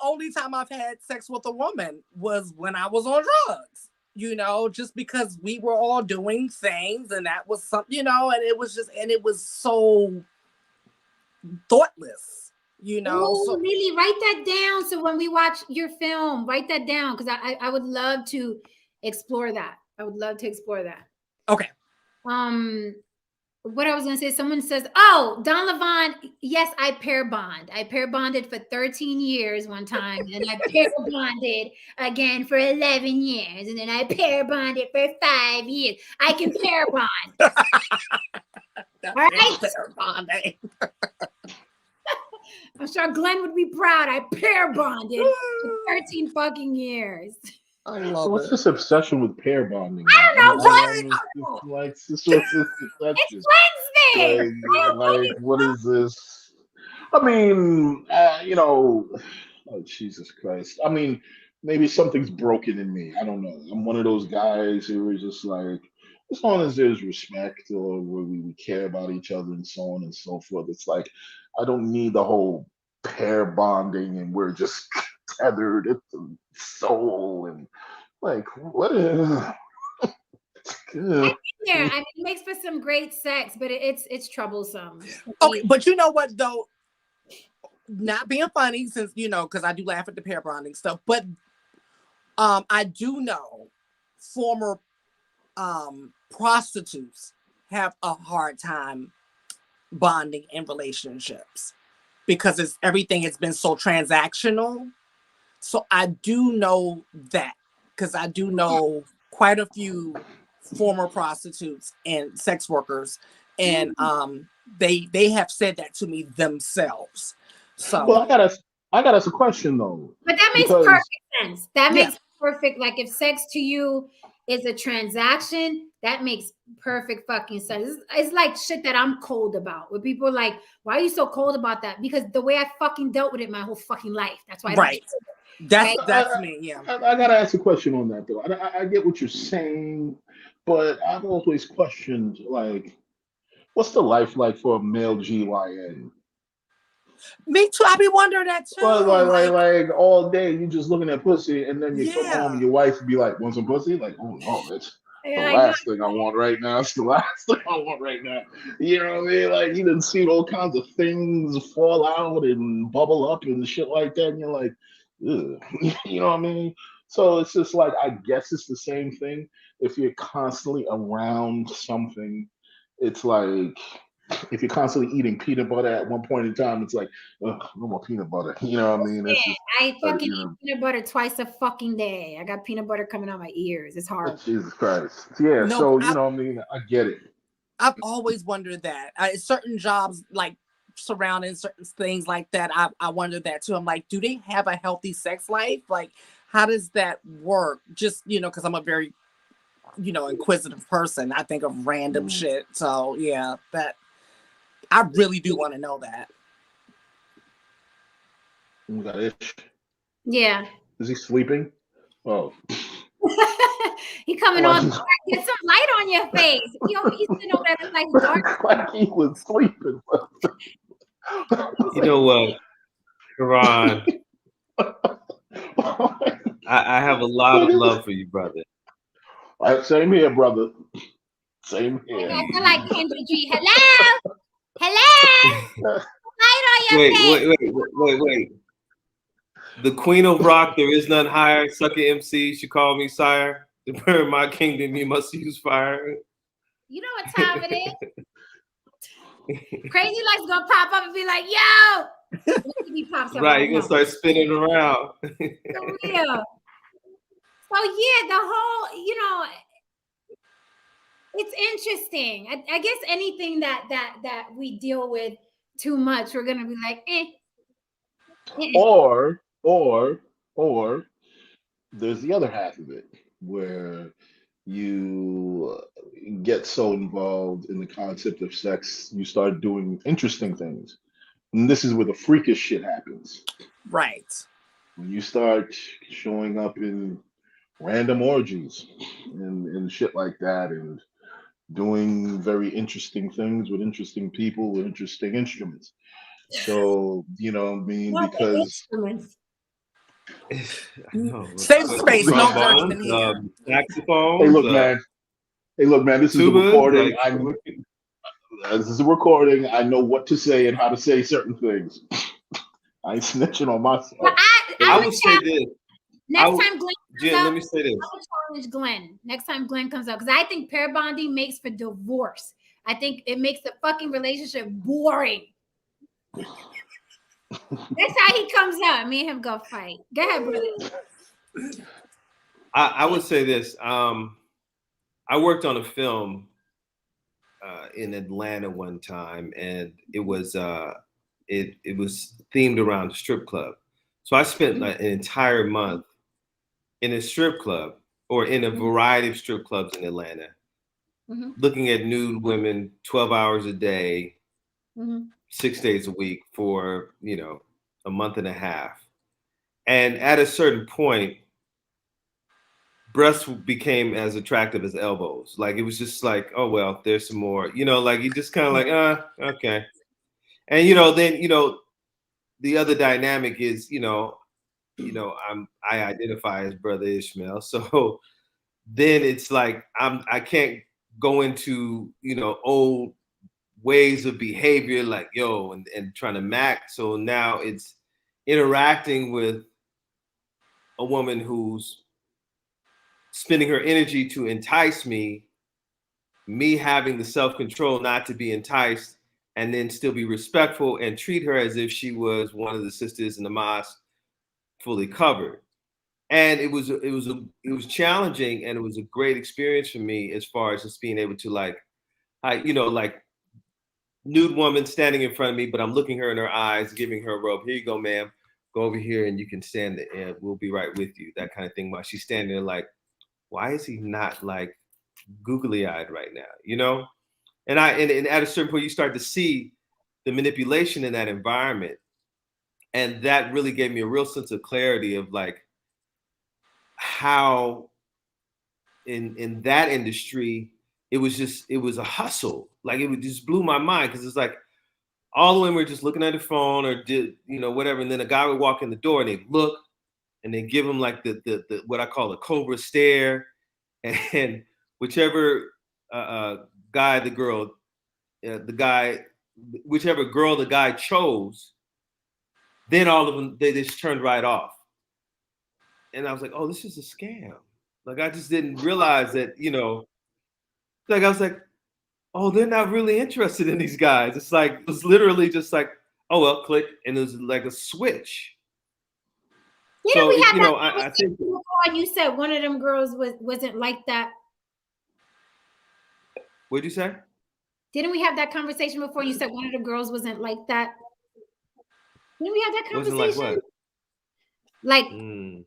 Speaker 2: only time I've had sex with a woman was when I was on drugs. Just because we were all doing things, and that was something, and it was so thoughtless.
Speaker 1: Oh, really? Write that down. So when we watch your film, write that down because I would love to explore that. I would love to explore that.
Speaker 2: Okay.
Speaker 1: What I was gonna say, someone says, "Oh, Don Levon, yes, I pair bond. I pair bonded for 13 years one time, and I pair bonded again for 11 years, and then I pair bonded for 5 years. I can pair bond." All right.
Speaker 2: Pair bonding.
Speaker 1: I'm sure Glenn would be proud. I pair bonded for 13 fucking years.
Speaker 2: I love
Speaker 3: What's
Speaker 2: it.
Speaker 3: this obsession with pair bonding?
Speaker 1: I don't know, right?
Speaker 3: What's this obsession?
Speaker 1: It's Wednesday.
Speaker 3: Like, what is this? I mean, oh, Jesus Christ. I mean, maybe something's broken in me. I don't know. I'm one of those guys who are just like, as long as there's respect or where we care about each other and so on and so forth, it's like, I don't need the whole pair bonding and we're just tethered at the soul and like, what is.
Speaker 1: Yeah, I mean, it makes for some great sex, but it's troublesome.
Speaker 2: Okay, but you know what though? Not being funny, since because I do laugh at the pair bonding stuff, but I do know former prostitutes have a hard time bonding in relationships because everything has been so transactional. So I do know that because I do know quite a few former prostitutes and sex workers, and they have said that to me themselves. So,
Speaker 3: well, I got us a question though.
Speaker 1: But that makes perfect sense. That makes perfect. Like if sex to you is a transaction, that makes perfect fucking sense. It's like shit that I'm cold about. Where people are like, why are you so cold about that? Because the way I fucking dealt with it my whole fucking life. That's why.
Speaker 2: Right. That's me. Yeah.
Speaker 3: I gotta ask a question on that though. I get what you're saying, but I've always questioned like, what's the life like for a male GYN?
Speaker 2: Me too. I be wondering that too.
Speaker 3: Like all day you just looking at pussy, and then you come home and your wife be like, "Want some pussy?" Like, oh no, that's the last thing I want right now. It's the last thing I want right now. You know what I mean? Like you done seen all kinds of things fall out and bubble up and shit like that, and you're like, ugh. You know what I mean? So it's just like, I guess it's the same thing. If you're constantly around something, it's like if you're constantly eating peanut butter at one point in time, it's like, no more peanut butter. You know what I mean? It's just,
Speaker 1: I fucking
Speaker 3: you
Speaker 1: eat
Speaker 3: know,
Speaker 1: peanut butter twice a fucking day. I got peanut butter coming out my ears. It's hard.
Speaker 3: Jesus Christ. Yeah,
Speaker 2: No,
Speaker 3: so, you know what I mean? I get it.
Speaker 2: I've always wondered that. Certain jobs, like surrounding certain things like that, I wonder that too. I'm like, do they have a healthy sex life? Like, how does that work? Just, because I'm a very, inquisitive person. I think of random shit. So yeah, that I really do want to know that.
Speaker 3: We got Ish.
Speaker 1: Yeah.
Speaker 3: Is he sleeping? Oh.
Speaker 1: He coming
Speaker 3: Like,
Speaker 1: on. Get some light on your face. He's sitting over there like dark.
Speaker 3: like he was sleeping.
Speaker 6: You know what, Karan? I have a lot of love for you, brother.
Speaker 3: Same here, brother. Same here.
Speaker 1: I feel like Kendra G. Hello? Hello? Light on your face.
Speaker 6: Wait. The Queen of Rock, there is none higher. Sucker MC should call me sire. To burn my kingdom, you must use fire.
Speaker 1: You know what time it is? Crazy Light's gonna pop up and be like, yo! He pops up,
Speaker 6: Right, you're gonna start spinning around.
Speaker 1: For real. So yeah, the whole, it's interesting. I guess anything that we deal with too much, we're gonna be like,
Speaker 3: Or there's the other half of it where you get so involved in the concept of sex, you start doing interesting things. And this is where the freakish shit happens.
Speaker 2: Right.
Speaker 3: When you start showing up in random orgies and shit like that, and doing very interesting things with interesting people with interesting instruments. So, you know what I mean? Because
Speaker 2: safe space, no judgment here.
Speaker 6: Saxophones.
Speaker 3: Hey, look, man. This is a recording. This is a recording. I know what to say and how to say certain things. I ain't snitching on myself.
Speaker 1: Well,
Speaker 6: I would say this.
Speaker 1: Next time Glenn
Speaker 6: Jen, let me say this.
Speaker 1: I would challenge Glenn. Next time Glenn comes up, because I think pair bonding makes for divorce. I think it makes the fucking relationship boring. Next time he comes out, me and him go fight. Go ahead, brother.
Speaker 6: I would say this. I worked on a film in Atlanta one time, and it was themed around a strip club. So I spent an entire month in a strip club, or in a variety of strip clubs in Atlanta, looking at nude women 12 hours a day, 6 days a week for, a month and a half. And at a certain point, breasts became as attractive as elbows. Like, it was just like, oh, well, there's some more, like you just kind of like, okay. And, then, the other dynamic is, I identify as Brother Ishmael. So then it's like, I can't go into, old ways of behavior, like, and trying to max. So now it's interacting with a woman who's spending her energy to entice me having the self-control not to be enticed, and then still be respectful and treat her as if she was one of the sisters in the mosque, fully covered. And it was challenging, and it was a great experience for me, as far as just being able to like nude woman standing in front of me, but I'm looking her in her eyes, giving her a rope. Here you go, ma'am. Go over here and you can stand it, and we'll be right with you. That kind of thing. While she's standing there like, why is he not like googly eyed right now? And at a certain point, you start to see the manipulation in that environment. And that really gave me a real sense of clarity of like how in that industry, it was a hustle. Like, it just blew my mind, because it's like all the women were just looking at their phone or did, whatever. And then a guy would walk in the door and they'd look and they give him like the what I call a cobra stare. And whichever whichever girl the guy chose, then all of them, they just turned right off. And I was like, oh, this is a scam. Like, I just didn't realize that, like, I was like, oh, they're not really interested in these guys. It was literally just like, oh well, click, and it was like a switch.
Speaker 1: Didn't
Speaker 6: So
Speaker 1: we have that
Speaker 6: I think.
Speaker 1: before? You said one of them girls wasn't like that.
Speaker 6: What'd you say?
Speaker 1: Didn't we have that conversation before? You said one of the girls wasn't like that. Didn't we have that
Speaker 6: Wasn't
Speaker 1: conversation?
Speaker 6: like what?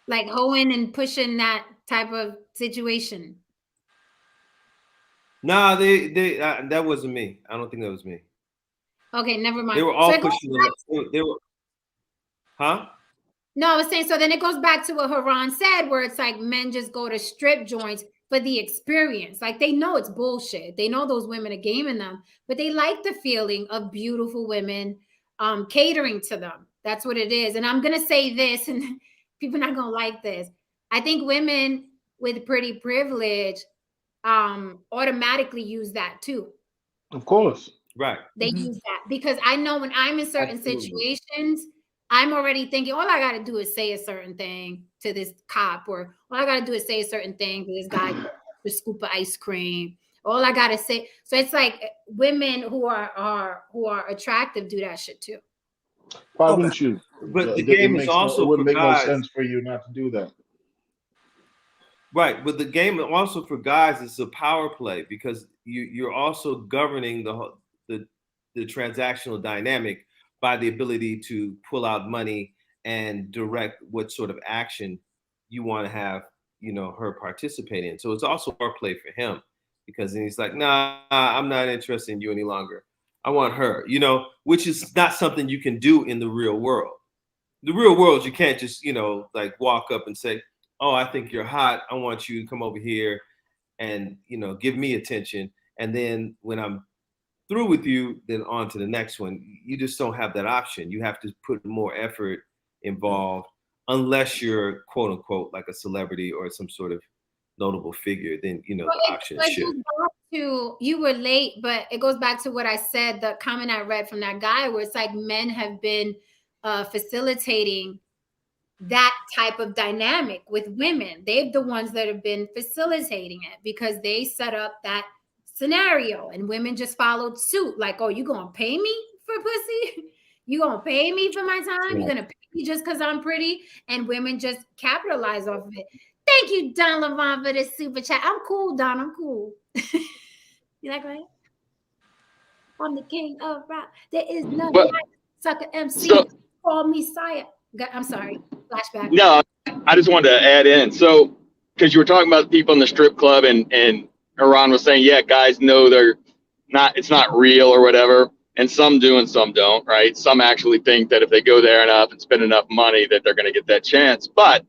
Speaker 1: Like hoeing and pushing, that type of situation.
Speaker 6: Nah, that wasn't me. I don't think that was me.
Speaker 1: Okay, never mind.
Speaker 6: They were all pushing they were, huh?
Speaker 1: No, I was saying, so then it goes back to what Haran said, where it's like men just go to strip joints for the experience. Like they know it's bullshit. They know those women are gaming them, but they like the feeling of beautiful women catering to them. That's what it is. And I'm going to say this, and people are not going to like this. I think women with pretty privilege automatically use that too.
Speaker 3: Of course.
Speaker 6: Right.
Speaker 1: They use that because I know when I'm in certain situations, I'm already thinking, all I got to do is say a certain thing to this cop, or all I got to do is say a certain thing to this guy, the scoop of ice cream. All I got to say. So it's like women who are attractive do that shit too.
Speaker 3: Why wouldn't you?
Speaker 6: But the game is also
Speaker 3: it wouldn't
Speaker 6: for
Speaker 3: make
Speaker 6: guys.
Speaker 3: no sense for you not to do that.
Speaker 6: Right, but the game also for guys is a power play because you're also governing the transactional dynamic by the ability to pull out money and direct what sort of action you want to have, her participate in. So it's also power play for him because then he's like, nah, I'm not interested in you any longer. I want her, which is not something you can do in the real world. The real world, you can't just, like walk up and say, oh, I think you're hot. I want you to come over here and, give me attention. And then when I'm through with you, then on to the next one. You just don't have that option. You have to put more effort involved unless you're quote unquote like a celebrity or some sort of notable figure. Then, the option is shit.
Speaker 1: You were late, but it goes back to what I said, the comment I read from that guy where it's like men have been facilitating that type of dynamic with women. They're the ones that have been facilitating it because they set up that scenario and women just followed suit. Like, oh, you gonna pay me for pussy? You gonna pay me for my time? You're gonna pay me just because I'm pretty? And women just capitalize off of it. Thank you, Don Levant, for this super chat. I'm cool, Don. I'm cool. You like right? I'm the king of rap. There is none like sucker MC. Call me sire. I'm sorry. Flashback.
Speaker 5: No, I just wanted to add in. So, because you were talking about people in the strip club, and Haran was saying, yeah, guys know it's not real or whatever, and some do and some don't, right? Some actually think that if they go there enough and spend enough money that they're going to get that chance. But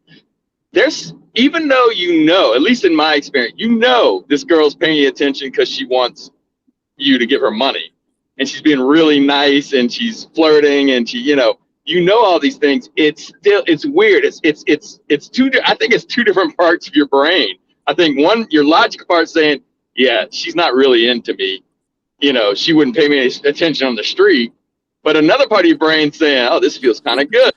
Speaker 5: even though at least in my experience, this girl's paying you attention because she wants you to give her money, and she's being really nice, and she's flirting, and she, all these things. It's weird. It's I think it's two different parts of your brain. I think one, your logical part saying, yeah, she's not really into me. She wouldn't pay me any attention on the street. But another part of your brain saying, oh, this feels kind of good.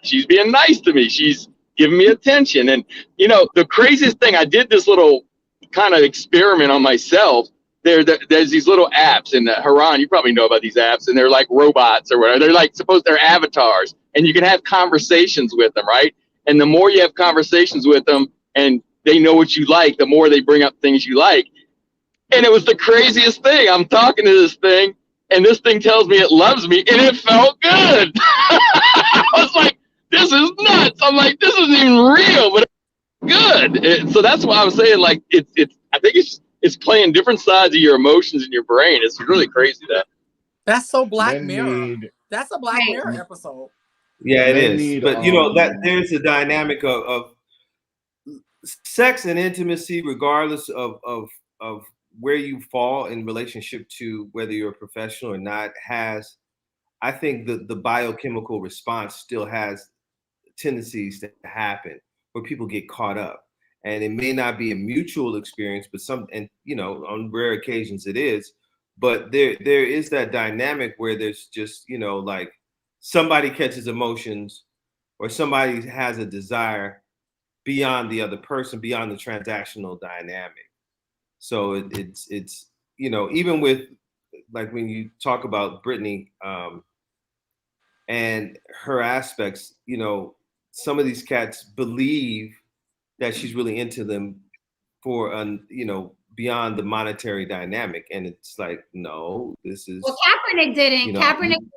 Speaker 5: She's being nice to me. She's giving me attention. And, the craziest thing, I did this little kind of experiment on myself. There's these little apps, and Haran, you probably know about these apps, and they're like robots or whatever. They're like, they're avatars, and you can have conversations with them, right? And the more you have conversations with them and they know what you like, the more they bring up things you like. And it was the craziest thing. I'm talking to this thing, and this thing tells me it loves me, and it felt good. I was like, this is nuts. I'm like, this isn't even real, but it's good. So that's why I was saying, like, I think it's playing different sides of your emotions in your brain. It's really crazy
Speaker 2: That's so Black Mirror. That's a Black Mirror episode.
Speaker 6: Yeah, it is. But that there's a dynamic of sex and intimacy, regardless of where you fall in relationship to whether you're a professional or not, I think the biochemical response still has tendencies to happen where people get caught up. And it may not be a mutual experience, but on rare occasions it is. But there is that dynamic where there's just, like somebody catches emotions or somebody has a desire beyond the other person, beyond the transactional dynamic. So it's even with like when you talk about Brittany and her aspects, some of these cats believe that she's really into them for beyond the monetary dynamic, and it's like, no, this is.
Speaker 1: Well, Kaepernick didn't. Kaepernick
Speaker 6: I'm,
Speaker 1: was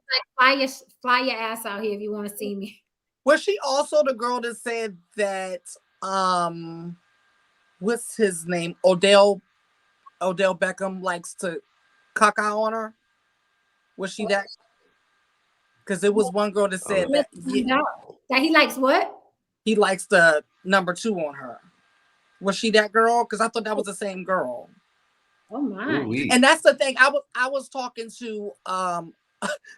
Speaker 1: like, fly your ass out here if you want to see me.
Speaker 2: Was she also the girl that said that what's his name? Odell Beckham likes to caca on her? Was she that? Because it was one girl that said that
Speaker 1: that he likes what?
Speaker 2: He likes the number 2 on her. Was she that girl? Because I thought that was the same girl.
Speaker 1: Oh my!
Speaker 6: Ooh-wee.
Speaker 2: And that's the thing. I was talking to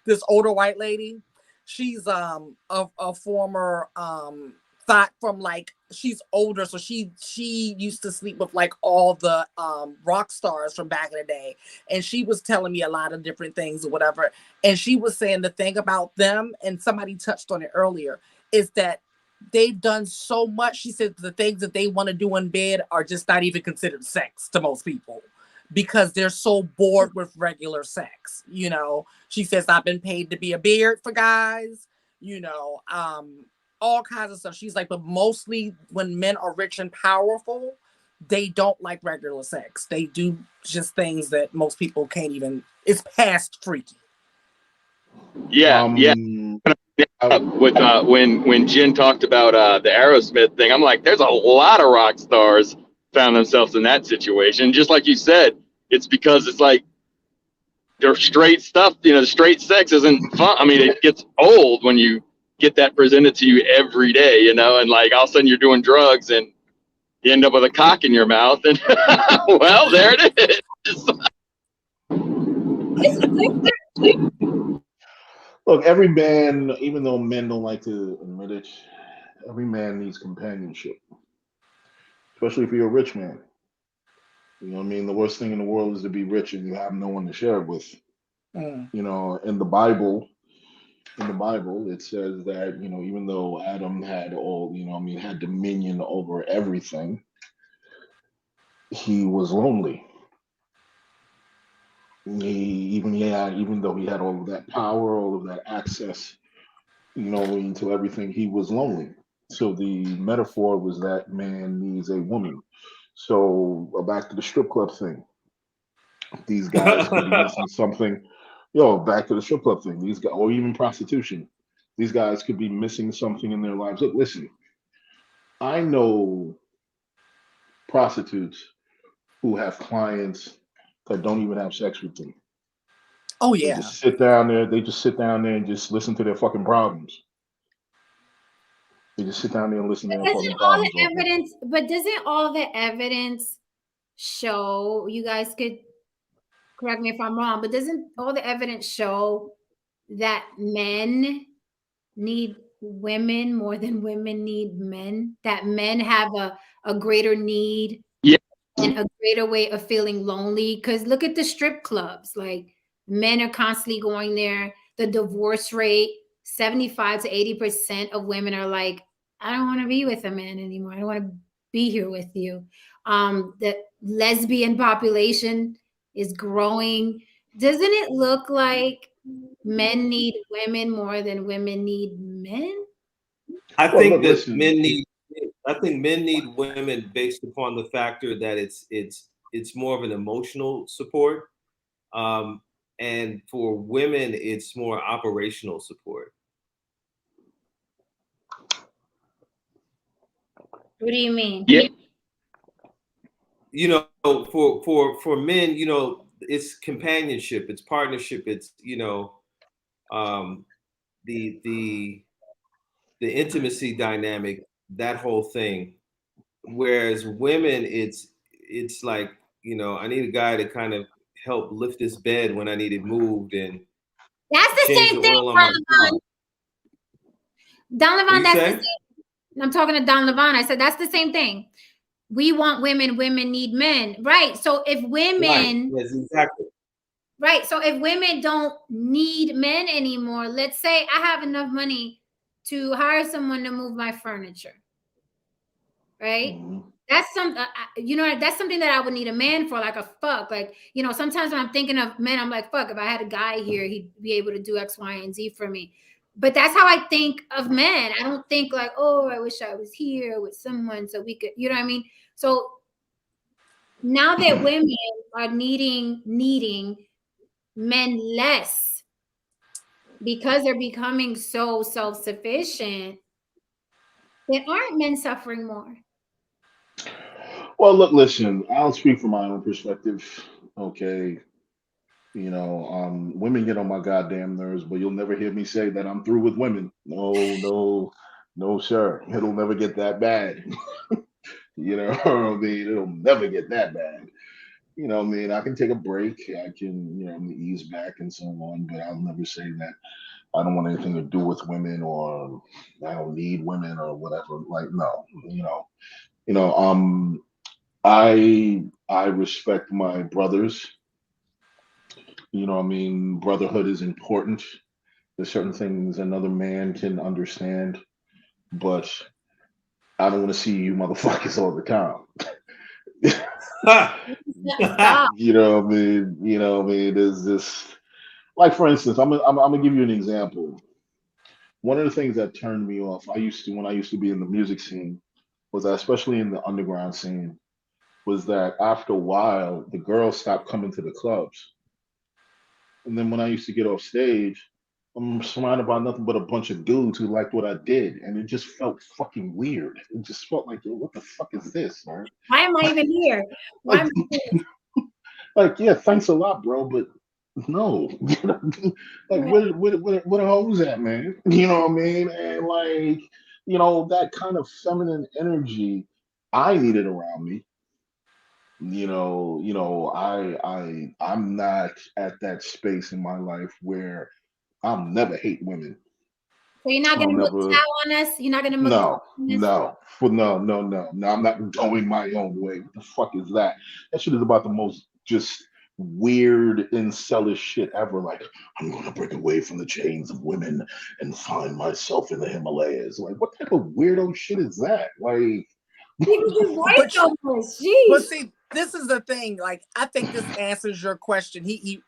Speaker 2: this older white lady. She's a former thought from like, she's older, so she used to sleep with like all the rock stars from back in the day, and she was telling me a lot of different things or whatever. And she was saying the thing about them, and somebody touched on it earlier, is that they've done so much. She said the things that they want to do in bed are just not even considered sex to most people, because they're so bored with regular sex. She says, I've been paid to be a beard for guys, all kinds of stuff. She's like, but mostly when men are rich and powerful, they don't like regular sex. They do just things that most people can't even, it's past freaky.
Speaker 5: Yeah. With when Jen talked about the Aerosmith thing, I'm like, there's a lot of rock stars found themselves in that situation. Just like you said, it's because it's like their straight stuff, the straight sex isn't fun. I mean, it gets old when you get that presented to you every day, and like all of a sudden you're doing drugs and you end up with a cock in your mouth, and well, there it is.
Speaker 3: Look, every man, even though men don't like to admit it, every man needs companionship, especially if you're a rich man. You know what I mean? The worst thing in the world is to be rich and you have no one to share it with. In the Bible, it says that, even though Adam had had dominion over everything, he was lonely. Even though he had all of that power, all of that access, into everything, he was lonely. So the metaphor was that man needs a woman. So back to the strip club thing. These guys could be missing something. Back to the strip club thing. These guys, or even prostitution. These guys could be missing something in their lives. Look, listen. I know prostitutes who have clients that don't even have sex with them.
Speaker 2: Oh yeah.
Speaker 3: They just sit down there. And just listen to their fucking problems. They just sit down there and listen to their fucking problems.
Speaker 1: Doesn't all the evidence show? You guys could correct me if I'm wrong, but doesn't all the evidence show that men need women more than women need men? That men have a greater need and a greater way of feeling lonely? Because look at the strip clubs. Like, men are constantly going there. The divorce rate, 75 to 80% of women are like, I don't want to be with a man anymore. I don't want to be here with you. The lesbian population is growing. Doesn't it look like men need women more than women need men?
Speaker 6: I think men need women based upon the factor that it's more of an emotional support, and for women it's more operational support.
Speaker 1: What do you mean?
Speaker 5: Yeah.
Speaker 6: For men, it's companionship, it's partnership, it's the intimacy dynamic, that whole thing. Whereas women, it's like, I need a guy to kind of help lift this bed when I need it moved, and
Speaker 1: that's the same thing. Don Levon, that's the same. I'm talking to Don Levon. I said that's the same thing. We want women. Women need men, right? So if women,
Speaker 6: yes, exactly.
Speaker 1: Right. So if women don't need men anymore, let's say I have enough money to hire someone to move my furniture, right? That's that's something that I would need a man for, like a fuck. Like, sometimes when I'm thinking of men, I'm like, fuck, if I had a guy here, he'd be able to do X, Y, and Z for me. But that's how I think of men. I don't think like, oh, I wish I was here with someone so we could, you know what I mean? So now that women are needing men less because they're becoming so self-sufficient, then aren't men suffering more?
Speaker 3: Well, look, listen, I'll speak from my own perspective. Okay. Women get on my goddamn nerves, but you'll never hear me say that I'm through with women. No, no, no, sir. It'll never get that bad. You know what I mean? It'll never get that bad. You know what I mean? I can take a break. I can, ease back and so on, but I'll never say that I don't want anything to do with women or I don't need women or whatever. Like, no, you know, um, I respect my brothers. You know what I mean? Brotherhood is important. There's certain things another man can understand, but I don't want to see you motherfuckers all the time.
Speaker 1: Stop.
Speaker 3: You know what I mean? You know what I mean? There's this, like for instance, I'm gonna give you an example. One of the things that turned me off, when I used to be in the music scene, was that especially in the underground scene, was that after a while the girls stopped coming to the clubs. And then when I used to get off stage, I'm surrounded by nothing but a bunch of dudes who liked what I did, and it just felt fucking weird. It just felt like, yo, what the fuck is this, man?
Speaker 1: Why am I even here? Why
Speaker 3: Like,
Speaker 1: am I here?
Speaker 3: like, yeah, thanks a lot, bro, but no, like, where the hoes at, man? You know what I mean? And like, that kind of feminine energy I needed around me. I'm not at that space in my life where I'll never hate women.
Speaker 1: So you're not
Speaker 3: I'll
Speaker 1: gonna
Speaker 3: never.
Speaker 1: Mattel on us? You're not gonna Mattel
Speaker 3: No,
Speaker 1: on us?
Speaker 3: no, no. I'm not going my own way. What the fuck is that? That shit is about the most just weird incelish shit ever. Like, I'm gonna break away from the chains of women and find myself in the Himalayas. Like, what type of weirdo shit is that? Like,
Speaker 1: Because his voice
Speaker 2: But
Speaker 1: so much.
Speaker 2: but
Speaker 1: Jeez.
Speaker 2: see, this is the thing. Like, I think this answers your question. He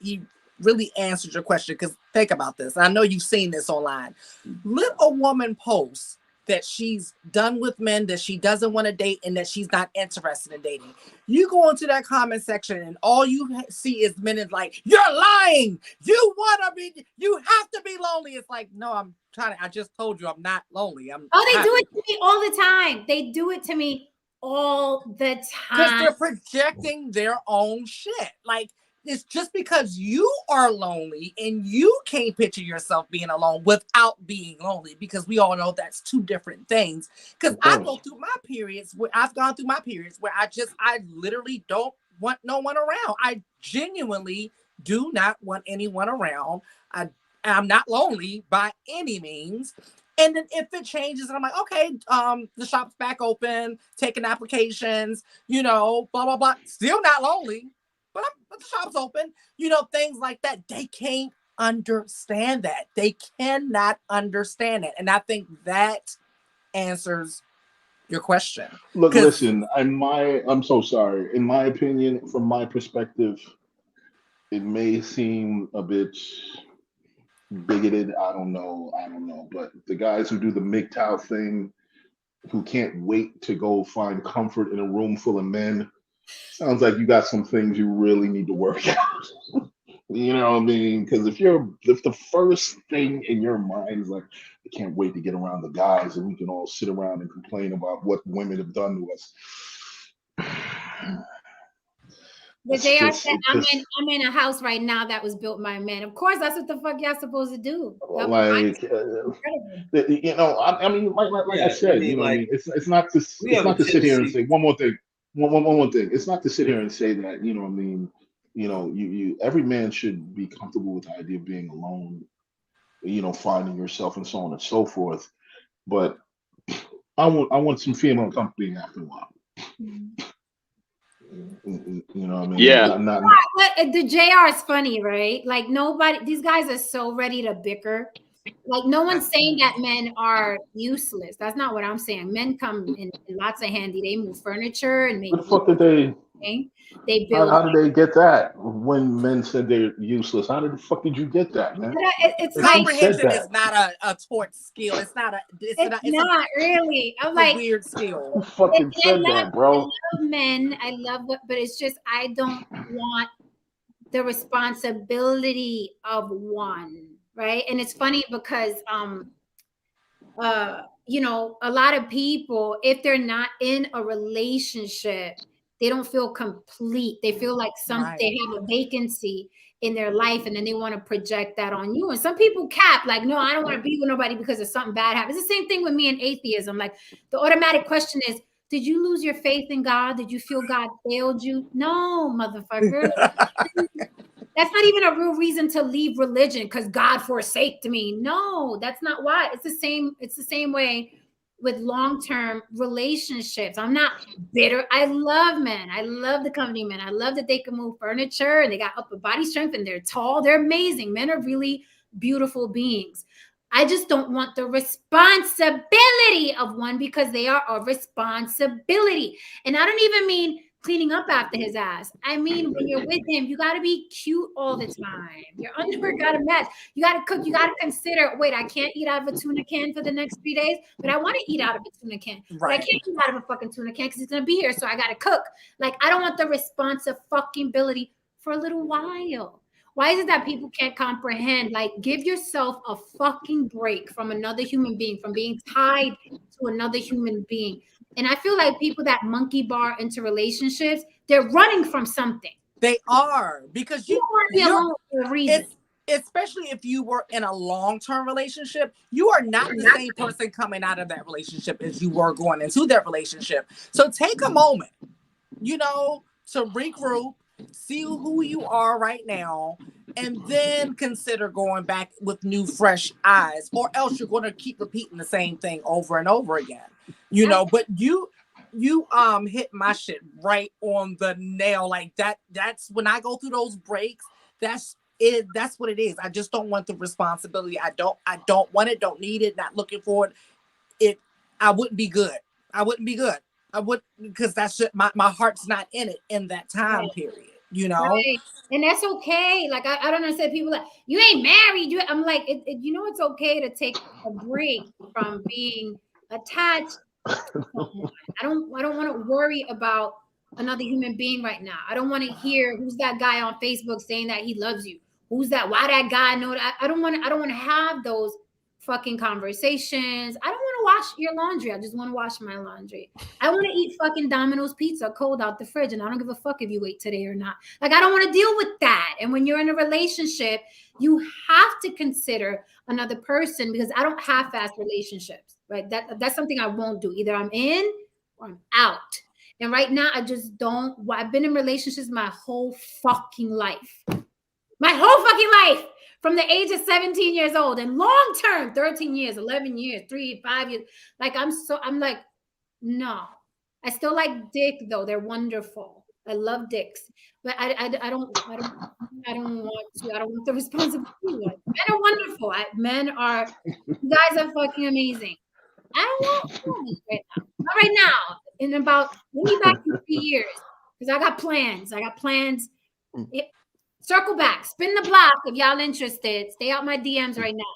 Speaker 2: really answered your question, because think about this. I know you've seen this online. Let a woman post that she's done with men, that she doesn't want to date, and that she's not interested in dating. You go into that comment section, and all you see is men is like, "You're lying. You have to be lonely." It's like, no, I just told you I'm not lonely. I'm
Speaker 1: Oh, they
Speaker 2: happy.
Speaker 1: do it to me all the time. They do it to me all the
Speaker 2: Because
Speaker 1: time.
Speaker 2: they're projecting their own shit. Like, it's just because you are lonely and you can't picture yourself being alone without being lonely, because we all know that's two different things. Because
Speaker 3: of
Speaker 2: I
Speaker 3: course.
Speaker 2: go through my periods where I've gone through my periods where I literally don't want no one around. I genuinely do not want anyone around. I'm not lonely by any means. And then if it changes and I'm like, okay, the shop's back open, taking applications, blah, blah, blah. Still not lonely, but the shop's open, things like that. They can't understand that. They cannot understand it. And I think that answers your question.
Speaker 3: Look,
Speaker 2: 'Cause
Speaker 3: listen. I'm so sorry. In my opinion, from my perspective, it may seem a bit bigoted. I don't know. But the guys who do the MGTOW thing, who can't wait to go find comfort in a room full of men, sounds like you got some things you really need to work out. You know what I mean? Because if the first thing in your mind is like, I can't wait to get around the guys and we can all sit around and complain about what women have done to us.
Speaker 1: But
Speaker 3: It's
Speaker 1: they are
Speaker 3: just,
Speaker 1: saying
Speaker 3: it just
Speaker 1: I'm in a house right now that was built by men. Of course, that's what the fuck y'all supposed to do.
Speaker 3: like, I mean, like I
Speaker 6: Yeah, I
Speaker 3: said,
Speaker 6: mean,
Speaker 3: you know what I
Speaker 6: like,
Speaker 3: mean? It's
Speaker 6: we have a
Speaker 3: not to sit here and
Speaker 6: tendency.
Speaker 3: say one more thing. One more thing. It's not to sit here and say that, you know what I mean? Every man should be comfortable with the idea of being alone, finding yourself and so on and so forth. But I want some female company after a while. You know what I mean?
Speaker 5: Yeah.
Speaker 3: Not
Speaker 1: But the JR is funny, right? Like these guys are so ready to bicker. Like, no one's saying that men are useless. That's not what I'm saying. Men come in lots of handy. They move furniture and make
Speaker 3: What the fuck did they?
Speaker 1: thing. They
Speaker 3: How,
Speaker 1: build.
Speaker 3: how did they get that? When men said they're useless, how did the fuck did you get that, man?
Speaker 1: It's
Speaker 3: If
Speaker 1: like,
Speaker 3: she said
Speaker 2: Comprehension is
Speaker 3: that,
Speaker 2: not a taught skill. It's not a.
Speaker 1: it's not really. I'm
Speaker 2: a
Speaker 1: like,
Speaker 2: weird skill.
Speaker 3: who fucking said that,
Speaker 1: I
Speaker 3: bro?
Speaker 1: love men. I love what, but it's just I don't want the responsibility of one, right? And it's funny because you know, a lot of people, if they're not in a relationship, they don't feel complete. They feel like they have a vacancy in their life, and then they want to project that on you. And some people cap, like, no, I don't want to be with nobody because of something bad happens. It's the same thing with me and atheism. Like, the automatic question is, did you lose your faith in God? Did you feel God failed you? No, motherfucker. That's not even a real reason to leave religion because God forsaked me. No, that's not why. It's the same way with long-term relationships. I'm not bitter. I love men. I love the company men. I love that they can move furniture and they got upper body strength and they're tall. They're amazing. Men are really beautiful beings. I just don't want the responsibility of one because they are a responsibility. And I don't even mean cleaning up after his ass. I mean, when you're with him, you got to be cute all the time. Your underwear got to match. You got to cook. You got to consider, wait, I can't eat out of a tuna can for the next 3 days, but I want to eat out of a tuna can. But I can't eat out of a fucking tuna can because it's going to be here, so I got to cook. Like, I don't want the responsibility for a little while. Why is it that people can't comprehend? Like, give yourself a fucking break from another human being, from being tied to another human being. And I feel like people that monkey bar into relationships, they're running from something.
Speaker 2: They are, because
Speaker 1: you want to be alone for a reason.
Speaker 2: Especially if you were in a long-term relationship, you are not the same person coming out of that relationship as you were going into that relationship. So take a moment, you know, to regroup, see who you are right now, and then consider going back with new, fresh eyes, or else you're going to keep repeating the same thing over and over again. You know, but you hit my shit right on the nail. Like that's when I go through those breaks, that's it. That's what it is. I just don't want the responsibility. I don't want it, don't need it, not looking for it. I wouldn't be good. I would, because that's just, my heart's not in it in that time period, you know?
Speaker 1: Right. And that's okay. Like, I don't understand people like, you ain't married. I'm like, you know, it's okay to take a break from being attached. I don't want to worry about another human being right now. I don't want to hear who's that guy on Facebook saying that he loves you. Who's that? Why that guy know that? I don't want to have those fucking conversations. I don't want to wash your laundry. I just want to wash my laundry. I want to eat fucking Domino's pizza cold out the fridge, and I don't give a fuck if you ate today or not. Like, I don't want to deal with that. And when you're in a relationship, you have to consider another person, because I don't half-ass relationships, right? That's something I won't do. Either I'm in or I'm out. And right now, I just don't. I've been in relationships my whole fucking life. My whole fucking life. From the age of 17 years old, and long term, 13 years, 11 years, 3, 5 years. Like, I'm like, no. I still like dick though. They're wonderful. I love dicks. But I don't want the responsibility. Men are wonderful. You guys are fucking amazing. I don't want women right now. Not right now. In about, maybe back in 3 years. Because I got plans. Circle back, spin the block if y'all interested. Stay out my DMs right now.